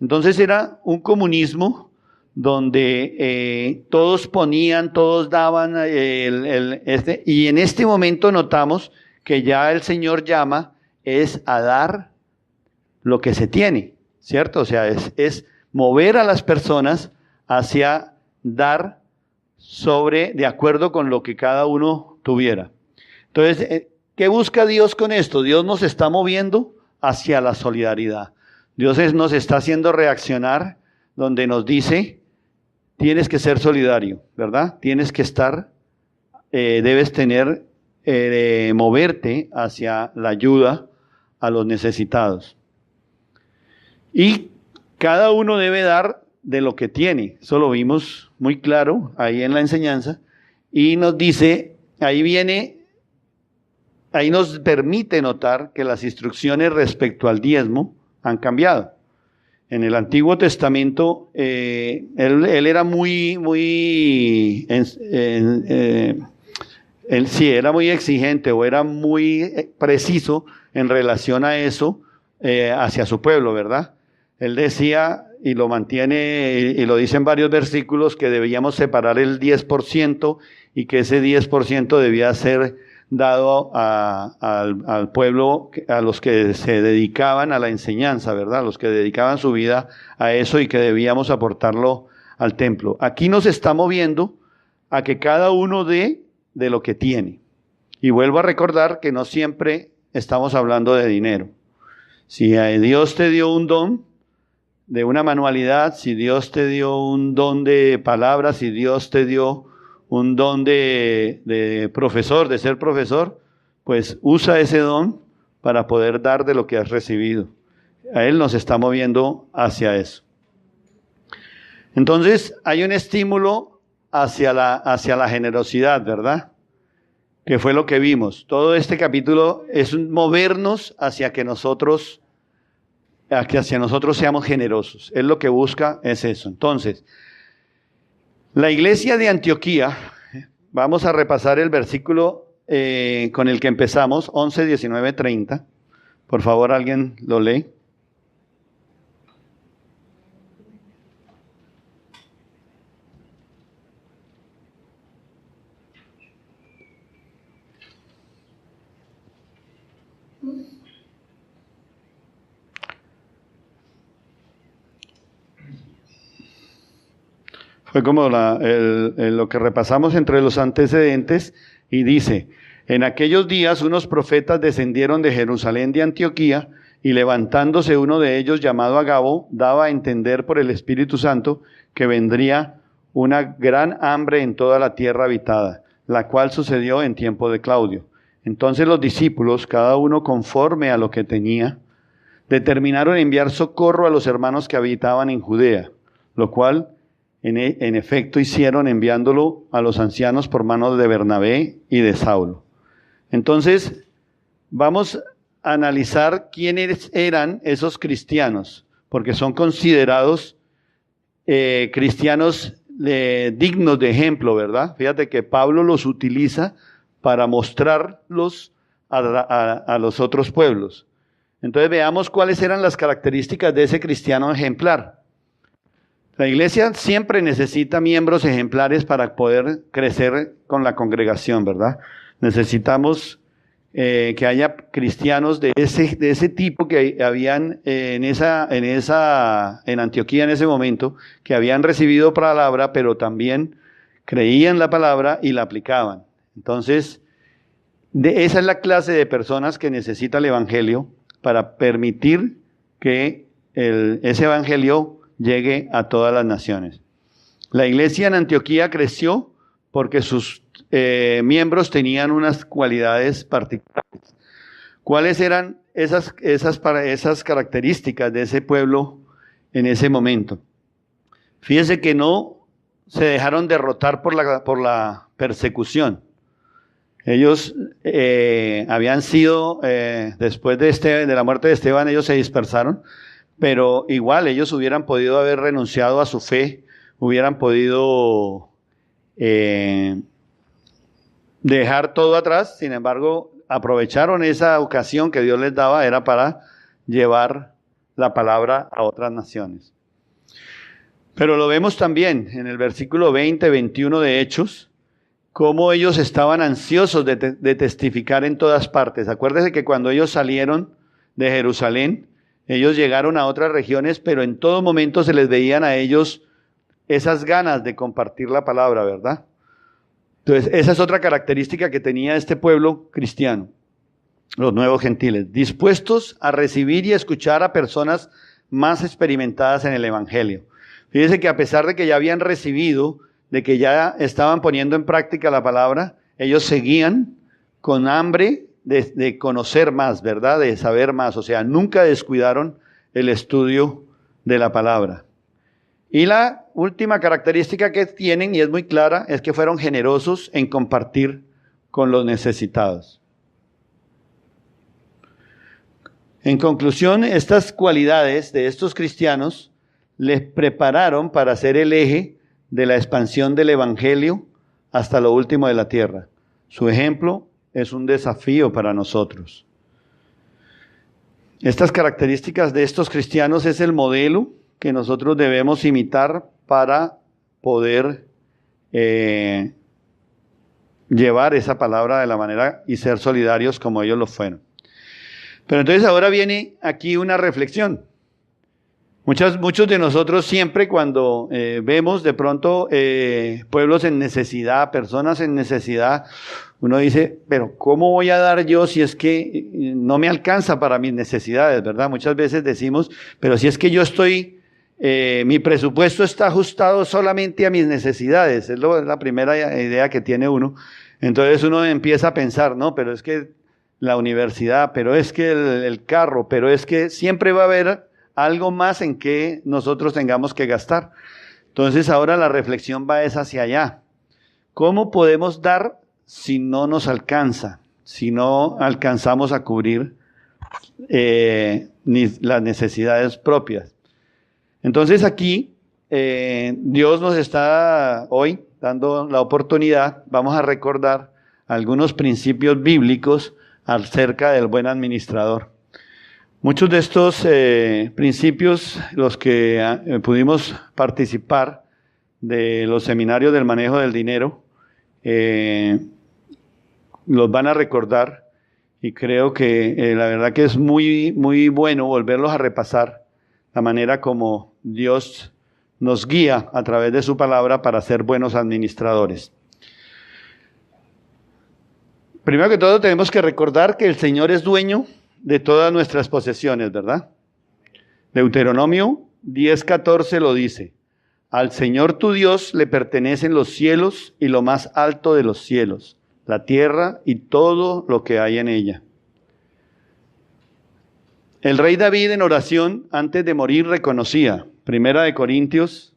S1: Entonces era un comunismo donde todos ponían, todos daban, y en este momento notamos que ya el Señor llama es a dar lo que se tiene, ¿cierto? O sea, es mover a las personas hacia dar de acuerdo con lo que cada uno tuviera. Entonces, ¿qué busca Dios con esto? Dios nos está moviendo hacia la solidaridad. Dios nos está haciendo reaccionar donde nos dice, tienes que ser solidario, ¿verdad? Tienes que estar, debes tener, moverte hacia la ayuda a los necesitados. Y cada uno debe dar de lo que tiene. Eso lo vimos muy claro ahí en la enseñanza. Y nos dice, ahí nos permite notar que las instrucciones respecto al diezmo han cambiado. En el Antiguo Testamento, él era era muy exigente o era muy preciso en relación a eso hacia su pueblo, ¿verdad? Él decía, y lo mantiene, y lo dice en varios versículos, que debíamos separar el 10% y que ese 10% debía ser dado al pueblo, a los que se dedicaban a la enseñanza, ¿verdad? A los que dedicaban su vida a eso y que debíamos aportarlo al templo. Aquí nos está moviendo a que cada uno dé de lo que tiene. Y vuelvo a recordar que no siempre estamos hablando de dinero. Si Dios te dio un don de una manualidad, si Dios te dio un don de palabras, si Dios te dio un don de profesor, de ser profesor, pues usa ese don para poder dar de lo que has recibido. A Él nos está moviendo hacia eso. Entonces, hay un estímulo hacia la generosidad, ¿verdad? Que fue lo que vimos. Todo este capítulo es un movernos hacia que nosotros seamos generosos. Él lo que busca es eso. Entonces, la iglesia de Antioquía, vamos a repasar el versículo con el que empezamos, 11, 19, 30. Por favor, alguien lo lee. Fue como lo que repasamos entre los antecedentes y dice, en aquellos días unos profetas descendieron de Jerusalén de Antioquía y levantándose uno de ellos llamado Agabo, daba a entender por el Espíritu Santo que vendría una gran hambre en toda la tierra habitada, la cual sucedió en tiempo de Claudio. Entonces los discípulos, cada uno conforme a lo que tenía, determinaron enviar socorro a los hermanos que habitaban en Judea, lo cual en efecto hicieron enviándolo a los ancianos por mano de Bernabé y de Saulo. Entonces, vamos a analizar quiénes eran esos cristianos, porque son considerados cristianos dignos de ejemplo, ¿verdad? Fíjate que Pablo los utiliza para mostrarlos a los otros pueblos. Entonces veamos cuáles eran las características de ese cristiano ejemplar. La iglesia siempre necesita miembros ejemplares para poder crecer con la congregación, ¿verdad? Necesitamos que haya cristianos de ese tipo que habían en Antioquía en ese momento, que habían recibido palabra, pero también creían la palabra y la aplicaban. Entonces, esa es la clase de personas que necesita el evangelio para permitir que ese evangelio llegue a todas las naciones. La iglesia en Antioquía creció porque sus miembros tenían unas cualidades particulares. ¿Cuáles eran esas características de ese pueblo en ese momento? Fíjese que no se dejaron derrotar por la persecución. Ellos habían sido, después de la muerte de Esteban, ellos se dispersaron, pero igual ellos hubieran podido haber renunciado a su fe, hubieran podido dejar todo atrás. Sin embargo, aprovecharon esa ocasión que Dios les daba, era para llevar la palabra a otras naciones. Pero lo vemos también en el versículo 20, 21 de Hechos, cómo ellos estaban ansiosos de testificar en todas partes. Acuérdense que cuando ellos salieron de Jerusalén, ellos llegaron a otras regiones, pero en todo momento se les veían a ellos esas ganas de compartir la palabra, ¿verdad? Entonces, esa es otra característica que tenía este pueblo cristiano. los nuevos gentiles, dispuestos a recibir y escuchar a personas más experimentadas en el Evangelio. Fíjense que a pesar de que ya habían recibido, de que ya estaban poniendo en práctica la palabra, ellos seguían con hambre de conocer más, ¿verdad? De saber más. O sea, nunca descuidaron el estudio de la palabra. Y la última característica que tienen, y es muy clara, es que fueron generosos en compartir con los necesitados. En conclusión, estas cualidades de estos cristianos les prepararon para ser el eje de la expansión del Evangelio hasta lo último de la tierra. Su ejemplo es un desafío para nosotros. Estas características de estos cristianos es el modelo que nosotros debemos imitar para poder llevar esa palabra de la manera y ser solidarios como ellos lo fueron. Pero entonces ahora viene aquí una reflexión. Muchos de nosotros siempre cuando vemos de pronto pueblos en necesidad, personas en necesidad, uno dice, pero ¿cómo voy a dar yo si es que no me alcanza para mis necesidades, verdad? Muchas veces decimos, pero si es que yo estoy, mi presupuesto está ajustado solamente a mis necesidades, es la primera idea que tiene uno. Entonces uno empieza a pensar, no, pero es que la universidad, pero es que el carro, pero es que siempre va a haber algo más en que nosotros tengamos que gastar. Entonces ahora la reflexión va hacia allá. ¿Cómo podemos dar si no nos alcanza? Si no alcanzamos a cubrir las necesidades propias. Entonces aquí Dios nos está hoy dando la oportunidad, vamos a recordar algunos principios bíblicos acerca del buen administrador. Muchos de estos principios, los que pudimos participar de los seminarios del manejo del dinero, los van a recordar y creo que la verdad que es muy, muy bueno volverlos a repasar, la manera como Dios nos guía a través de su palabra para ser buenos administradores. Primero que todo tenemos que recordar que el Señor es dueño de todas nuestras posesiones, ¿verdad? Deuteronomio 10:14 lo dice. Al Señor tu Dios le pertenecen los cielos y lo más alto de los cielos, la tierra y todo lo que hay en ella. El rey David en oración antes de morir reconocía, Primera de Corintios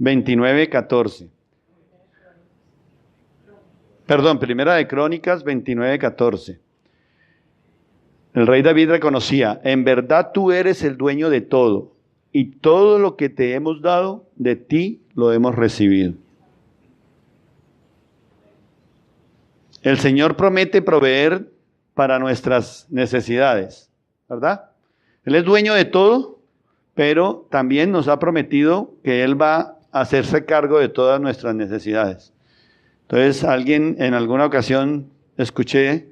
S1: 29:14. Primera de Crónicas 29:14. El rey David reconocía, en verdad tú eres el dueño de todo, y todo lo que te hemos dado, de ti lo hemos recibido. El Señor promete proveer para nuestras necesidades, ¿verdad? Él es dueño de todo, pero también nos ha prometido que Él va a hacerse cargo de todas nuestras necesidades. Entonces, alguien en alguna ocasión escuché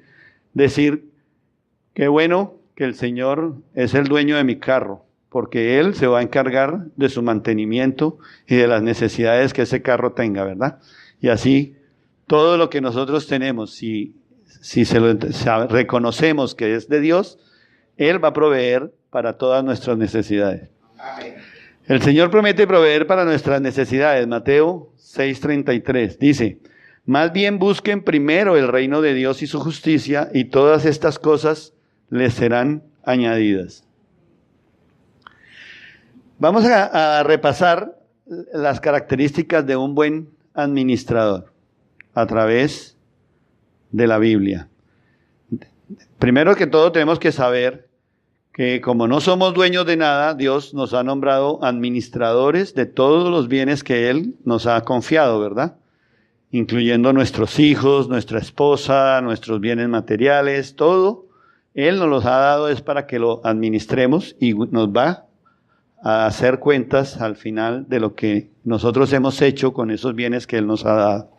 S1: decir, qué bueno que el Señor es el dueño de mi carro, porque Él se va a encargar de su mantenimiento y de las necesidades que ese carro tenga, ¿verdad? Y así, todo lo que nosotros tenemos, si reconocemos que es de Dios, Él va a proveer para todas nuestras necesidades. Amén. El Señor promete proveer para nuestras necesidades. Mateo 6:33 dice, más bien busquen primero el reino de Dios y su justicia, y todas estas cosas les serán añadidas. Vamos a repasar las características de un buen administrador a través de la Biblia. Primero que todo tenemos que saber que como no somos dueños de nada, Dios nos ha nombrado administradores de todos los bienes que Él nos ha confiado, ¿verdad? Incluyendo nuestros hijos, nuestra esposa, nuestros bienes materiales, todo. Él nos los ha dado es para que lo administremos y nos va a hacer cuentas al final de lo que nosotros hemos hecho con esos bienes que Él nos ha dado.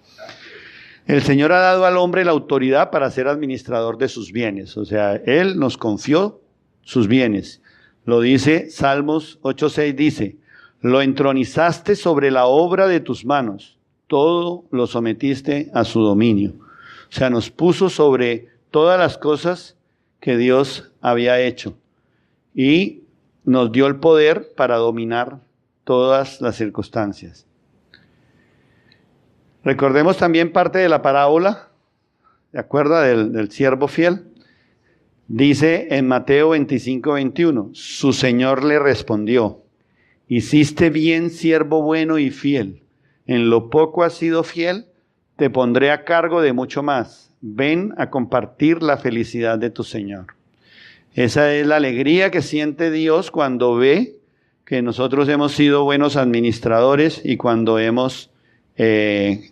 S1: El Señor ha dado al hombre la autoridad para ser administrador de sus bienes. O sea, Él nos confió sus bienes. Lo dice Salmos 8:6, dice, lo entronizaste sobre la obra de tus manos, todo lo sometiste a su dominio. O sea, nos puso sobre todas las cosas que Dios había hecho y nos dio el poder para dominar todas las circunstancias. Recordemos también parte de la parábola, ¿de acuerdo? Del siervo fiel. Dice en Mateo 25:21, su Señor le respondió: hiciste bien, siervo bueno y fiel. En lo poco has sido fiel, te pondré a cargo de mucho más. Ven a compartir la felicidad de tu Señor. Esa es la alegría que siente Dios cuando ve que nosotros hemos sido buenos administradores y cuando hemos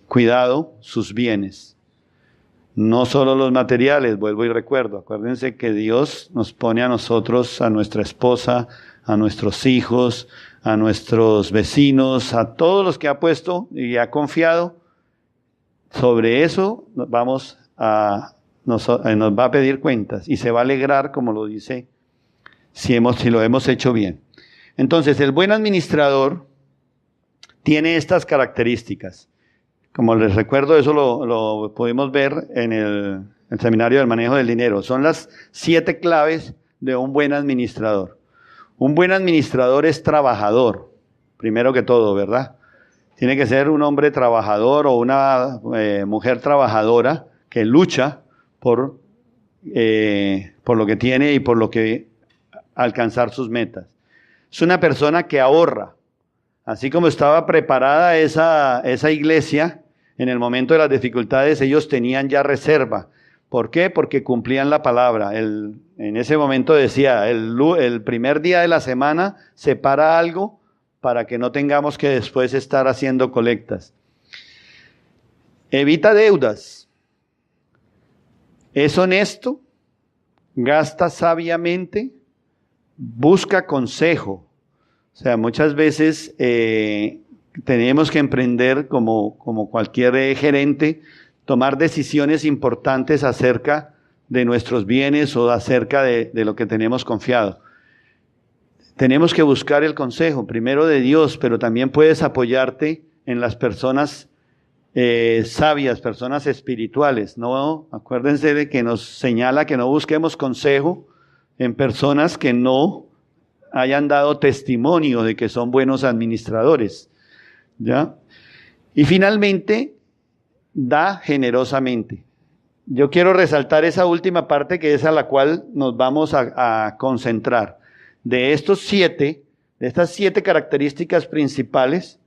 S1: cuidado sus bienes. No solo los materiales, vuelvo y recuerdo. Acuérdense que Dios nos pone a nosotros, a nuestra esposa, a nuestros hijos, a nuestros vecinos, a todos los que ha puesto y ha confiado. Sobre eso nos va a pedir cuentas y se va a alegrar, como lo dice, si lo hemos hecho bien. Entonces, el buen administrador tiene estas características. Como les recuerdo, eso lo pudimos ver en el seminario del manejo del dinero. Son las 7 claves de un buen administrador. Un buen administrador es trabajador, primero que todo, ¿verdad? Tiene que ser un hombre trabajador o una mujer trabajadora que lucha por lo que tiene y por lo que alcanzar sus metas. Es una persona que ahorra. Así como estaba preparada esa iglesia, en el momento de las dificultades ellos tenían ya reserva. ¿Por qué? Porque cumplían la palabra. En ese momento decía, el primer día de la semana separa algo para que no tengamos que después estar haciendo colectas. Evita deudas. Es honesto, gasta sabiamente, busca consejo. O sea, muchas veces tenemos que emprender como cualquier gerente, tomar decisiones importantes acerca de nuestros bienes o acerca de lo que tenemos confiado. Tenemos que buscar el consejo, primero de Dios, pero también puedes apoyarte en las personas sabias, personas espirituales. No, acuérdense de que nos señala que no busquemos consejo en personas que no hayan dado testimonio de que son buenos administradores, ¿ya? Y finalmente, da generosamente. Yo quiero resaltar esa última parte que es a la cual nos vamos a concentrar. De estas 7 características principales,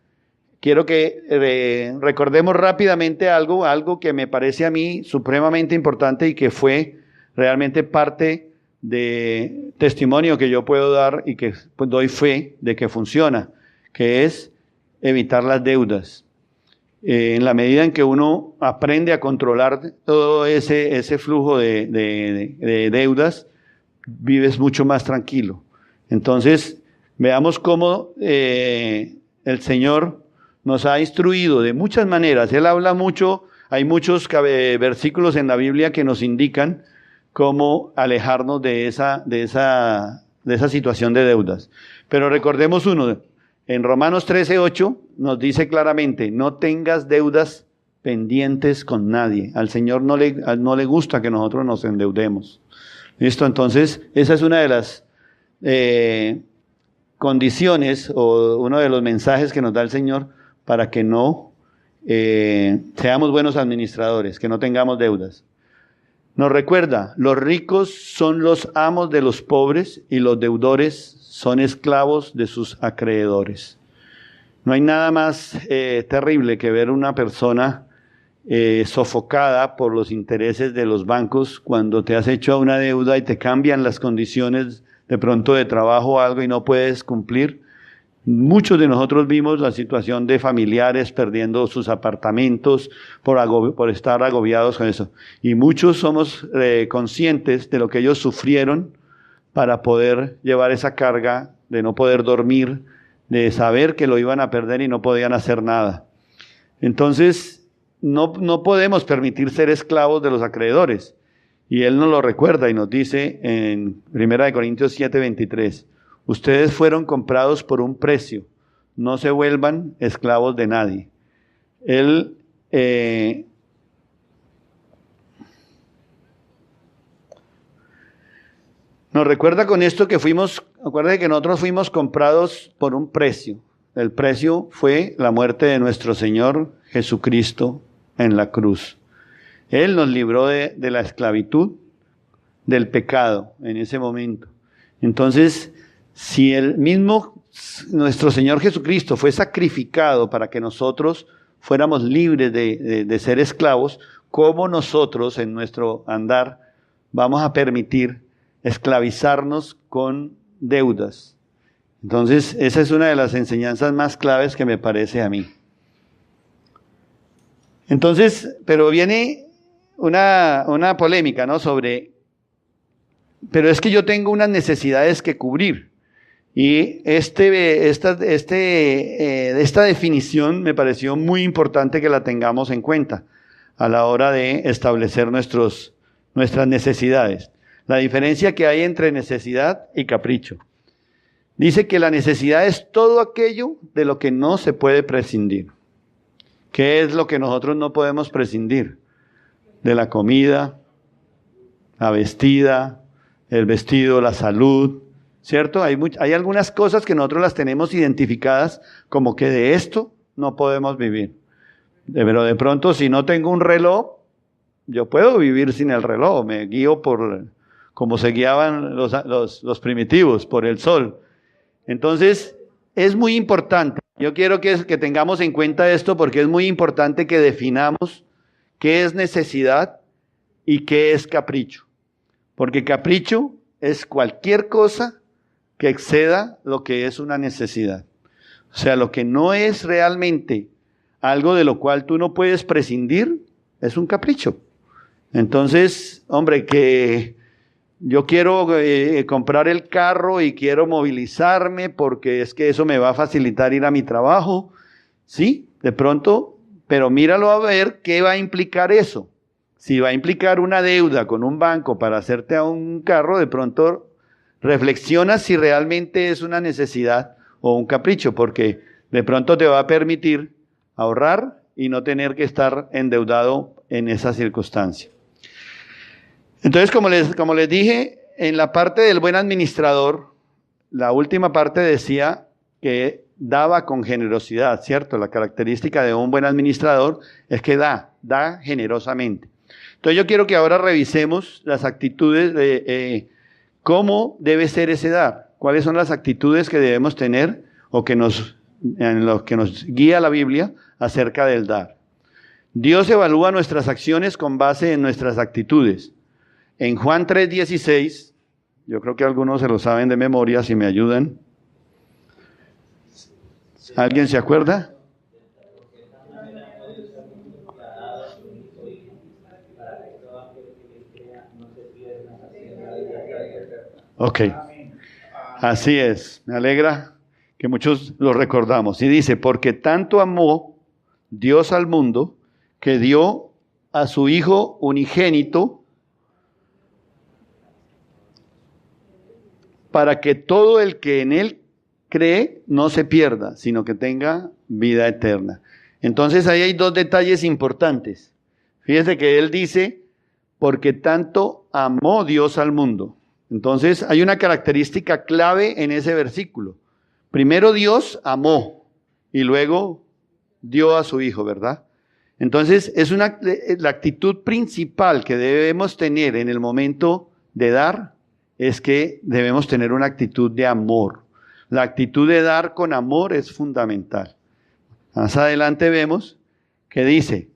S1: quiero que recordemos rápidamente algo que me parece a mí supremamente importante y que fue realmente parte de testimonio que yo puedo dar y que pues, doy fe de que funciona, que es evitar las deudas. En la medida en que uno aprende a controlar todo ese flujo de deudas, vives mucho más tranquilo. Entonces, veamos cómo el Señor nos ha instruido de muchas maneras. Él habla mucho, hay muchos versículos en la Biblia que nos indican cómo alejarnos de esa situación de deudas. Pero recordemos uno, en Romanos 13:8 nos dice claramente, no tengas deudas pendientes con nadie. Al Señor no le gusta que nosotros nos endeudemos. ¿Listo? Entonces, esa es una de las condiciones o uno de los mensajes que nos da el Señor para que no seamos buenos administradores, que no tengamos deudas. Nos recuerda, los ricos son los amos de los pobres y los deudores son esclavos de sus acreedores. No hay nada más terrible que ver una persona sofocada por los intereses de los bancos cuando te has hecho una deuda y te cambian las condiciones de pronto de trabajo o algo y no puedes cumplir. Muchos de nosotros vimos la situación de familiares perdiendo sus apartamentos por estar agobiados con eso. Y muchos somos conscientes de lo que ellos sufrieron para poder llevar esa carga de no poder dormir, de saber que lo iban a perder y no podían hacer nada. Entonces, no podemos permitir ser esclavos de los acreedores. Y Él nos lo recuerda y nos dice en 1 Corintios 7:23, ustedes fueron comprados por un precio, no se vuelvan esclavos de nadie. Él Nos recuerda con esto que acuérdense que nosotros fuimos comprados por un precio. El precio fue la muerte de nuestro Señor Jesucristo en la cruz. Él nos libró de la esclavitud, del pecado en ese momento. Entonces, si el mismo nuestro Señor Jesucristo fue sacrificado para que nosotros fuéramos libres de ser esclavos, ¿cómo nosotros en nuestro andar vamos a permitir esclavizarnos con deudas? Entonces, esa es una de las enseñanzas más claves que me parece a mí. Entonces, pero viene una polémica, ¿no? Pero es que yo tengo unas necesidades que cubrir. Y esta definición me pareció muy importante que la tengamos en cuenta a la hora de establecer nuestras necesidades. La diferencia que hay entre necesidad y capricho. Dice que la necesidad es todo aquello de lo que no se puede prescindir. ¿Qué es lo que nosotros no podemos prescindir? De la comida, la vestida, el vestido, la salud, ¿cierto? Hay algunas cosas que nosotros las tenemos identificadas como que de esto no podemos vivir. Pero de pronto, si no tengo un reloj, yo puedo vivir sin el reloj. Me guío como se guiaban los primitivos, por el sol. Entonces, es muy importante. Yo quiero que tengamos en cuenta esto porque es muy importante que definamos qué es necesidad y qué es capricho. Porque capricho es cualquier cosa que exceda lo que es una necesidad. O sea, lo que no es realmente algo de lo cual tú no puedes prescindir, es un capricho. Entonces, hombre, que yo quiero comprar el carro y quiero movilizarme porque es que eso me va a facilitar ir a mi trabajo. Sí, de pronto, pero míralo a ver qué va a implicar eso. Si va a implicar una deuda con un banco para hacerte a un carro, de pronto reflexiona si realmente es una necesidad o un capricho, porque de pronto te va a permitir ahorrar y no tener que estar endeudado en esa circunstancia. Entonces, como les dije, en la parte del buen administrador, la última parte decía que daba con generosidad, ¿cierto? La característica de un buen administrador es que da generosamente. Entonces yo quiero que ahora revisemos las actitudes de cómo debe ser ese dar, cuáles son las actitudes que debemos tener o en lo que nos guía la Biblia acerca del dar. Dios evalúa nuestras acciones con base en nuestras actitudes. En Juan 3:16, yo creo que algunos se lo saben de memoria, si me ayudan. ¿Alguien se acuerda? Ok, así es, me alegra que muchos lo recordamos. Y dice, porque tanto amó Dios al mundo, que dio a su Hijo unigénito, para que todo el que en Él cree no se pierda, sino que tenga vida eterna. Entonces ahí hay dos detalles importantes. Fíjense que Él dice, porque tanto amó Dios al mundo. Entonces hay una característica clave en ese versículo. Primero Dios amó y luego dio a su Hijo, ¿verdad? Entonces es la actitud principal que debemos tener en el momento de dar, es que debemos tener una actitud de amor. La actitud de dar con amor es fundamental. Más adelante vemos que dice,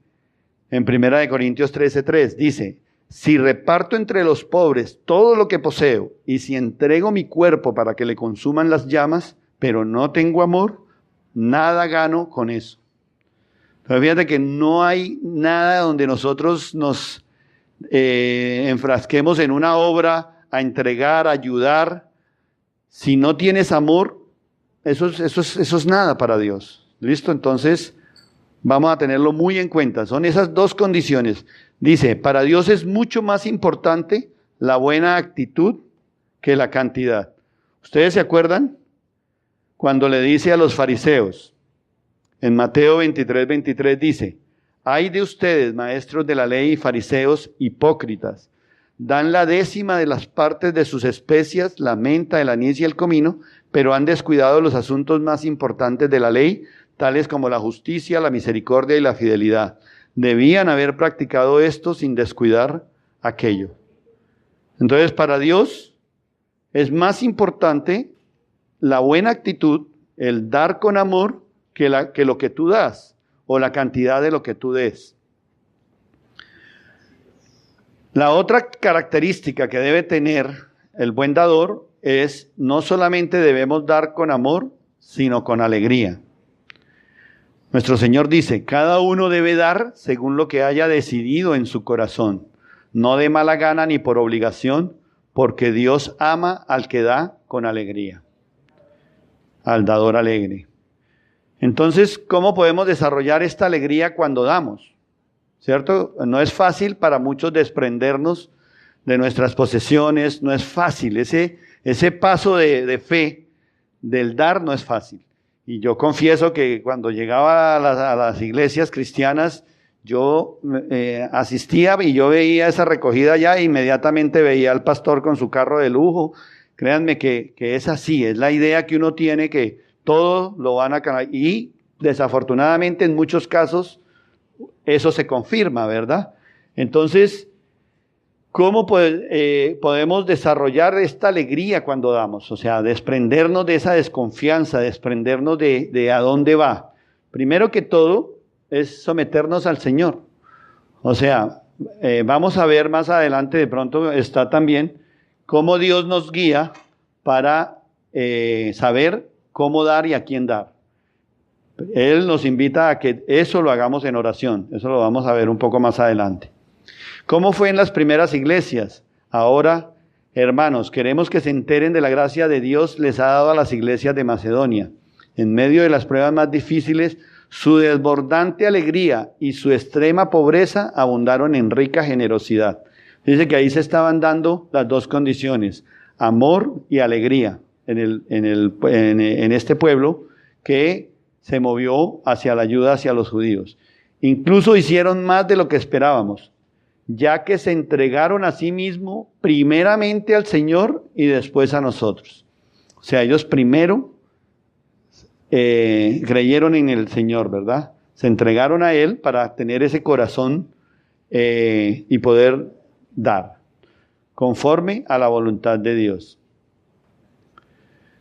S1: en 1 Corintios 13:3, dice, si reparto entre los pobres todo lo que poseo, y si entrego mi cuerpo para que le consuman las llamas, pero no tengo amor, nada gano con eso. Pero fíjate que no hay nada donde nosotros nos enfrasquemos en una obra, a entregar, a ayudar. Si no tienes amor, eso es nada para Dios. ¿Listo? Entonces, vamos a tenerlo muy en cuenta. Son esas dos condiciones. Dice, para Dios es mucho más importante la buena actitud que la cantidad. ¿Ustedes se acuerdan? Cuando le dice a los fariseos, en Mateo 23:23 dice, ay de ustedes, maestros de la ley y fariseos hipócritas, dan la décima de las partes de sus especias, la menta, el anís y el comino, pero han descuidado los asuntos más importantes de la ley, tales como la justicia, la misericordia y la fidelidad. Debían haber practicado esto sin descuidar aquello. Entonces, para Dios es más importante la buena actitud, el dar con amor, que lo que tú das o la cantidad de lo que tú des. La otra característica que debe tener el buen dador es no solamente debemos dar con amor, sino con alegría. Nuestro Señor dice, cada uno debe dar según lo que haya decidido en su corazón, no de mala gana ni por obligación, porque Dios ama al que da con alegría, al dador alegre. Entonces, ¿cómo podemos desarrollar esta alegría cuando damos? ¿Cierto? No es fácil para muchos desprendernos de nuestras posesiones, no es fácil. Ese paso de fe, del dar, no es fácil. Y yo confieso que cuando llegaba a las iglesias cristianas, yo asistía y yo veía esa recogida allá e inmediatamente veía al pastor con su carro de lujo. Créanme que es así, es la idea que uno tiene que todo lo van a cambiar. Y desafortunadamente en muchos casos eso se confirma, ¿verdad? Entonces, ¿cómo podemos desarrollar esta alegría cuando damos? O sea, desprendernos de esa desconfianza, desprendernos de a dónde va. Primero que todo es someternos al Señor. O sea, vamos a ver más adelante, de pronto está también, cómo Dios nos guía para saber cómo dar y a quién dar. Él nos invita a que eso lo hagamos en oración. Eso lo vamos a ver un poco más adelante. ¿Cómo fue en las primeras iglesias? Ahora, hermanos, queremos que se enteren de la gracia de Dios les ha dado a las iglesias de Macedonia. En medio de las pruebas más difíciles, su desbordante alegría y su extrema pobreza abundaron en rica generosidad. Dice que ahí se estaban dando las dos condiciones, amor y alegría en este pueblo que se movió hacia la ayuda hacia los judíos. Incluso hicieron más de lo que esperábamos, ya que se entregaron a sí mismos primeramente al Señor y después a nosotros. O sea, ellos primero creyeron en el Señor, ¿verdad? Se entregaron a Él para tener ese corazón y poder dar, conforme a la voluntad de Dios.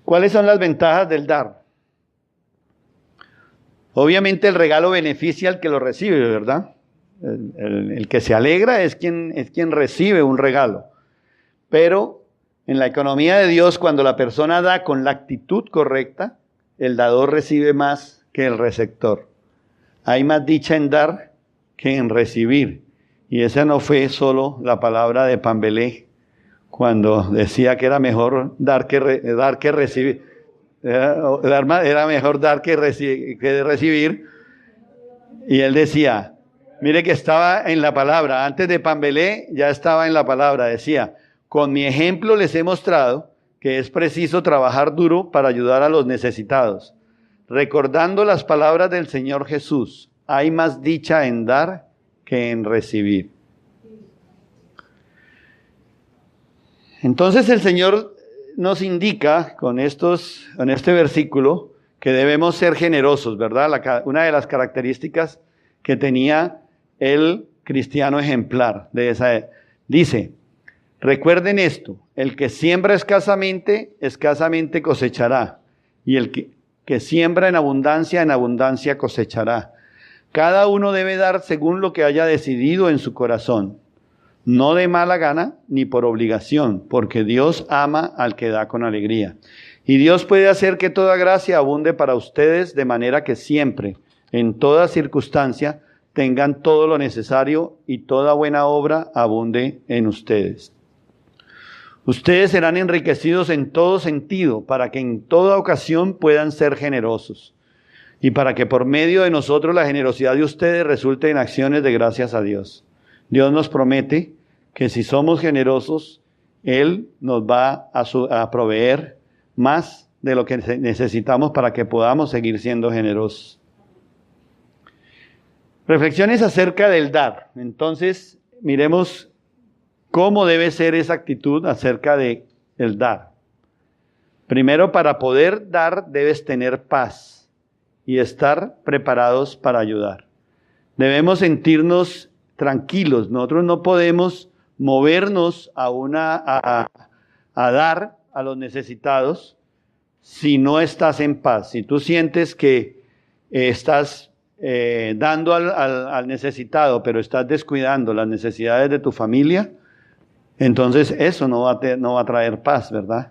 S1: ¿Cuáles son las ventajas del dar? Obviamente el regalo beneficia al que lo recibe, ¿verdad? El que se alegra es quien recibe un regalo. Pero en la economía de Dios, cuando la persona da con la actitud correcta, el dador recibe más que el receptor. Hay más dicha en dar que en recibir. Y esa no fue solo la palabra de Pambelé, cuando decía que era mejor dar que recibir. Era mejor dar que recibir. Y él decía, mire que estaba en la palabra, antes de Pambelé ya estaba en la palabra, decía, con mi ejemplo les he mostrado que es preciso trabajar duro para ayudar a los necesitados, recordando las palabras del Señor Jesús, hay más dicha en dar que en recibir. Entonces el Señor nos indica con este versículo que debemos ser generosos, ¿verdad? Una de las características que tenía el cristiano ejemplar de esa dice, recuerden esto, el que siembra escasamente cosechará, y el que siembra en abundancia cosechará. Cada uno debe dar según lo que haya decidido en su corazón, no de mala gana ni por obligación, porque Dios ama al que da con alegría. Y Dios puede hacer que toda gracia abunde para ustedes, de manera que siempre, en toda circunstancia, tengan todo lo necesario y toda buena obra abunde en ustedes. Ustedes serán enriquecidos en todo sentido, para que en toda ocasión puedan ser generosos, y para que por medio de nosotros la generosidad de ustedes resulte en acciones de gracias a Dios. Dios nos promete que si somos generosos, Él nos va a proveer más de lo que necesitamos para que podamos seguir siendo generosos. Reflexiones acerca del dar. Entonces, miremos ¿Cómo debe ser esa actitud acerca de el dar? Primero, para poder dar, debes tener paz y estar preparados para ayudar. Debemos sentirnos tranquilos. Nosotros no podemos movernos a dar a los necesitados si no estás en paz. Si tú sientes que estás dando al necesitado, pero estás descuidando las necesidades de tu familia, entonces eso no va a traer paz, ¿verdad?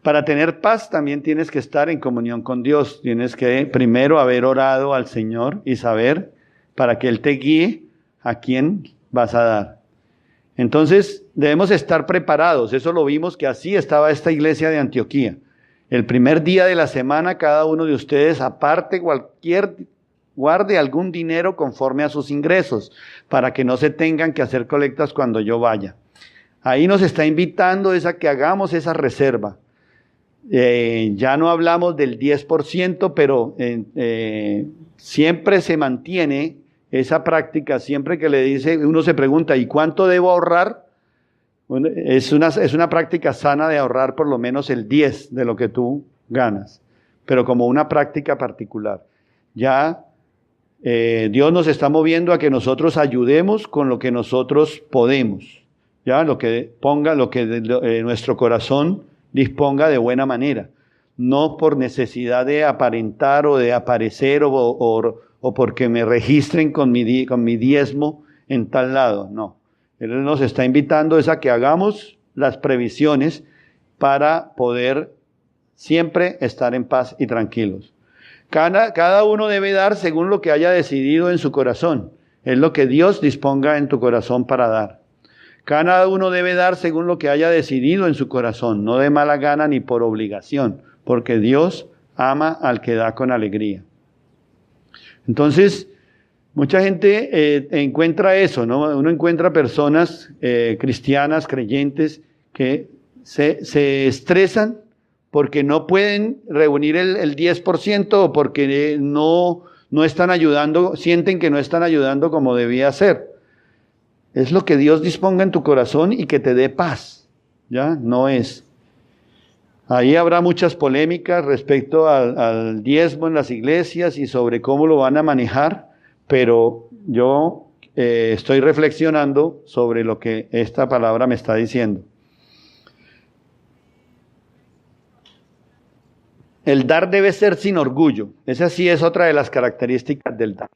S1: Para tener paz también tienes que estar en comunión con Dios. Tienes que primero haber orado al Señor y saber para que Él te guíe a quién vas a dar. Entonces debemos estar preparados. Eso lo vimos que así estaba esta iglesia de Antioquía. El primer día de la semana cada uno de ustedes aparte guarde algún dinero conforme a sus ingresos para que no se tengan que hacer colectas cuando yo vaya. Ahí nos está invitando a que hagamos esa reserva. Ya no hablamos del 10%, pero siempre se mantiene esa práctica. Siempre que le dice, uno se pregunta, ¿y cuánto debo ahorrar? Bueno, es una práctica sana de ahorrar por lo menos el 10 de lo que tú ganas, pero como una práctica particular. Ya Dios nos está moviendo a que nosotros ayudemos con lo que nosotros podemos. Ya lo que nuestro corazón disponga de buena manera, no por necesidad de aparentar o de aparecer o porque me registren con mi diezmo en tal lado, no. Él nos está invitando a que hagamos las previsiones para poder siempre estar en paz y tranquilos. Cada uno debe dar según lo que haya decidido en su corazón, es lo que Dios disponga en tu corazón para dar. Cada uno debe dar según lo que haya decidido en su corazón, no de mala gana ni por obligación, porque Dios ama al que da con alegría. Entonces, mucha gente encuentra eso, ¿no? Uno encuentra personas cristianas, creyentes, que se estresan porque no pueden reunir el 10% o porque no están ayudando, sienten que no están ayudando como debía ser. Es lo que Dios disponga en tu corazón y que te dé paz, ¿ya? No es. Ahí habrá muchas polémicas respecto al diezmo en las iglesias y sobre cómo lo van a manejar, pero yo estoy reflexionando sobre lo que esta palabra me está diciendo. El dar debe ser sin orgullo. Esa sí es otra de las características del dar.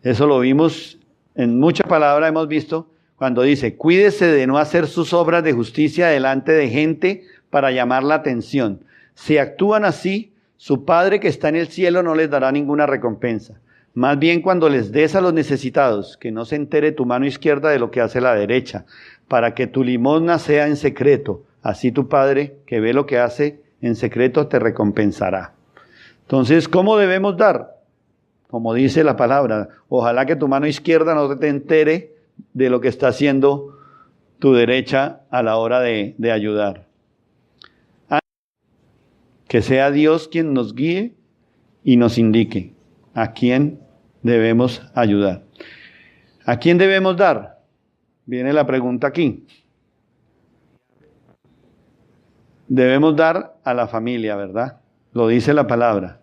S1: Eso lo vimos en mucha palabra, hemos visto cuando dice, cuídese de no hacer sus obras de justicia delante de gente para llamar la atención. Si actúan así, su Padre que está en el cielo no les dará ninguna recompensa. Más bien cuando les des a los necesitados, que no se entere tu mano izquierda de lo que hace la derecha, para que tu limosna sea en secreto. Así tu Padre que ve lo que hace en secreto te recompensará. Entonces, ¿cómo debemos dar? Como dice la palabra, ojalá que tu mano izquierda no te entere de lo que está haciendo tu derecha a la hora de ayudar. Que sea Dios quien nos guíe y nos indique a quién debemos ayudar. ¿A quién debemos dar? Viene la pregunta aquí. Debemos dar a la familia, ¿verdad? Lo dice la palabra.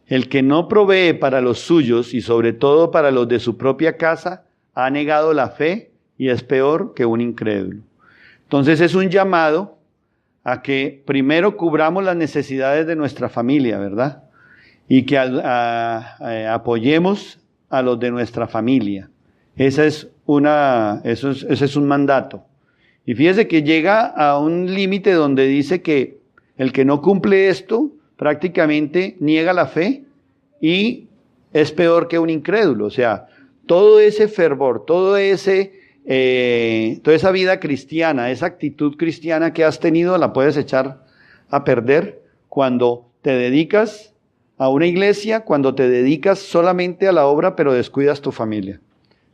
S1: El que no provee para los suyos y sobre todo para los de su propia casa, ha negado la fe y es peor que un incrédulo. Entonces es un llamado a que primero cubramos las necesidades de nuestra familia, ¿verdad? Y que apoyemos a los de nuestra familia. Ese es un mandato. Y fíjese que llega a un límite donde dice que el que no cumple esto prácticamente niega la fe y es peor que un incrédulo. O sea, todo ese fervor, toda esa vida cristiana, esa actitud cristiana que has tenido, la puedes echar a perder cuando te dedicas a una iglesia, cuando te dedicas solamente a la obra, pero descuidas tu familia.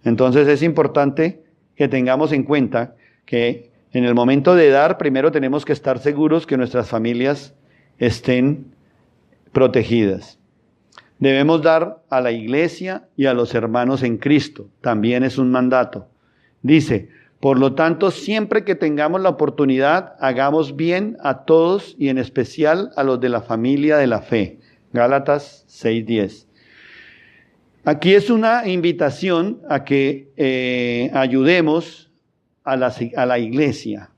S1: Entonces es importante que tengamos en cuenta que en el momento de dar, primero tenemos que estar seguros que nuestras familias estén protegidas. Debemos dar a la iglesia y a los hermanos en Cristo. También es un mandato. Dice, Por lo tanto, siempre que tengamos la oportunidad, hagamos bien a todos y en especial a los de la familia de la fe. Gálatas 6:10. Aquí es una invitación a que ayudemos a la iglesia.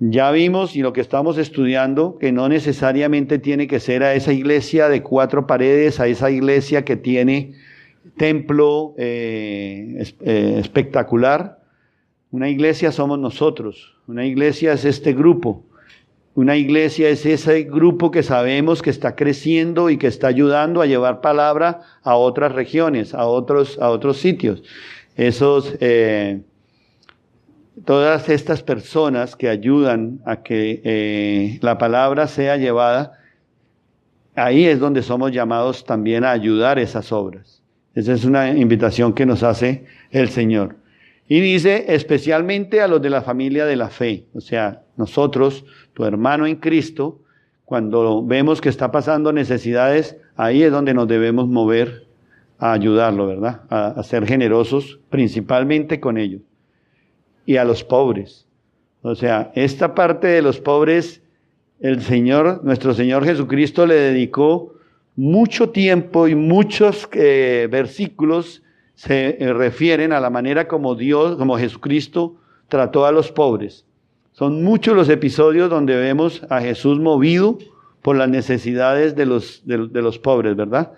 S1: Ya vimos, y lo que estamos estudiando, que no necesariamente tiene que ser a esa iglesia de 4 paredes, a esa iglesia que tiene templo espectacular. Una iglesia somos nosotros, una iglesia es este grupo, una iglesia es ese grupo que sabemos que está creciendo y que está ayudando a llevar palabra a otras regiones, a otros sitios. Todas estas personas que ayudan a que la palabra sea llevada, ahí es donde somos llamados también a ayudar esas obras. Esa es una invitación que nos hace el Señor. Y dice, especialmente a los de la familia de la fe. O sea, nosotros, tu hermano en Cristo, cuando vemos que está pasando necesidades, ahí es donde nos debemos mover a ayudarlo, ¿verdad? A ser generosos, principalmente con ellos. Y a los pobres. O sea, esta parte de los pobres, nuestro Señor Jesucristo le dedicó mucho tiempo y muchos versículos se refieren a la manera como Jesucristo trató a los pobres. Son muchos los episodios donde vemos a Jesús movido por las necesidades de los pobres, ¿verdad?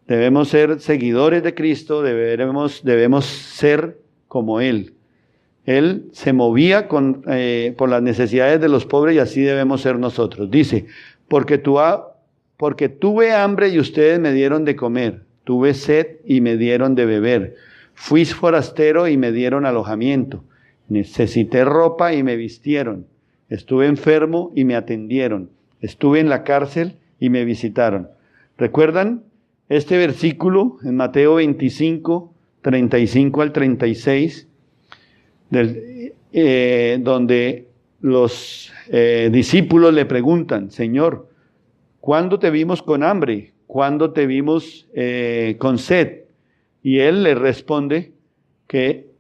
S1: Debemos ser seguidores de Cristo, debemos ser como Él. Él se movía por las necesidades de los pobres y así debemos ser nosotros. Dice, porque tuve hambre y ustedes me dieron de comer. Tuve sed y me dieron de beber. Fui forastero y me dieron alojamiento. Necesité ropa y me vistieron. Estuve enfermo y me atendieron. Estuve en la cárcel y me visitaron. ¿Recuerdan este versículo en Mateo 25, 35 al 36? Donde los discípulos le preguntan, Señor, ¿cuándo te vimos con hambre? ¿Cuándo te vimos con sed? Y él le responde que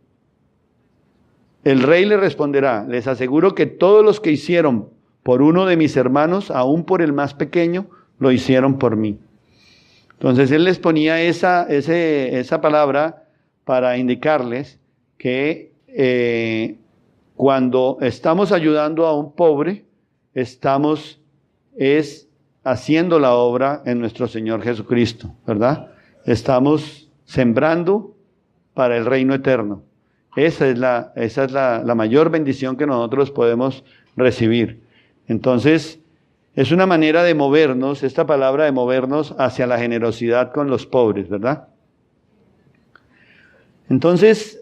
S1: el rey le responderá, les aseguro que todos los que hicieron por uno de mis hermanos, aún por el más pequeño, lo hicieron por mí. Entonces él les ponía esa palabra para indicarles que cuando estamos ayudando a un pobre, estamos haciendo la obra en nuestro Señor Jesucristo, ¿verdad? Estamos sembrando para el reino eterno. Esa es la mayor bendición que nosotros podemos recibir. Entonces, es una manera de movernos, esta palabra de movernos hacia la generosidad con los pobres, ¿verdad? Entonces,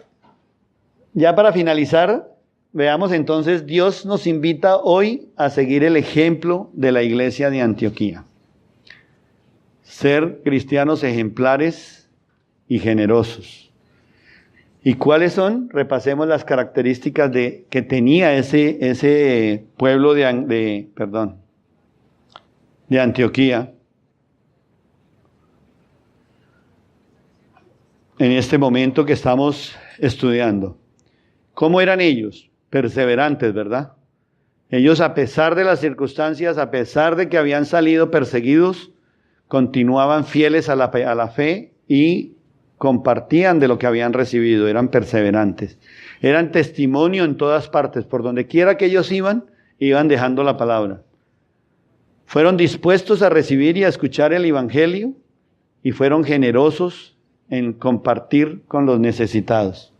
S1: ya para finalizar, veamos entonces, Dios nos invita hoy a seguir el ejemplo de la iglesia de Antioquía. Ser cristianos ejemplares y generosos. ¿Y cuáles son? Repasemos las características que tenía ese pueblo de Antioquía. En este momento que estamos estudiando. ¿Cómo eran ellos? Perseverantes, ¿verdad? Ellos, a pesar de las circunstancias, a pesar de que habían salido perseguidos, continuaban fieles a la fe y compartían de lo que habían recibido, eran perseverantes. Eran testimonio en todas partes, por donde quiera que ellos iban dejando la palabra. Fueron dispuestos a recibir y a escuchar el evangelio y fueron generosos en compartir con los necesitados.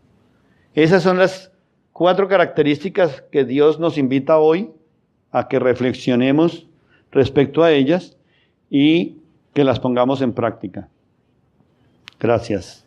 S1: Esas son las 4 características que Dios nos invita hoy a que reflexionemos respecto a ellas y que las pongamos en práctica. Gracias.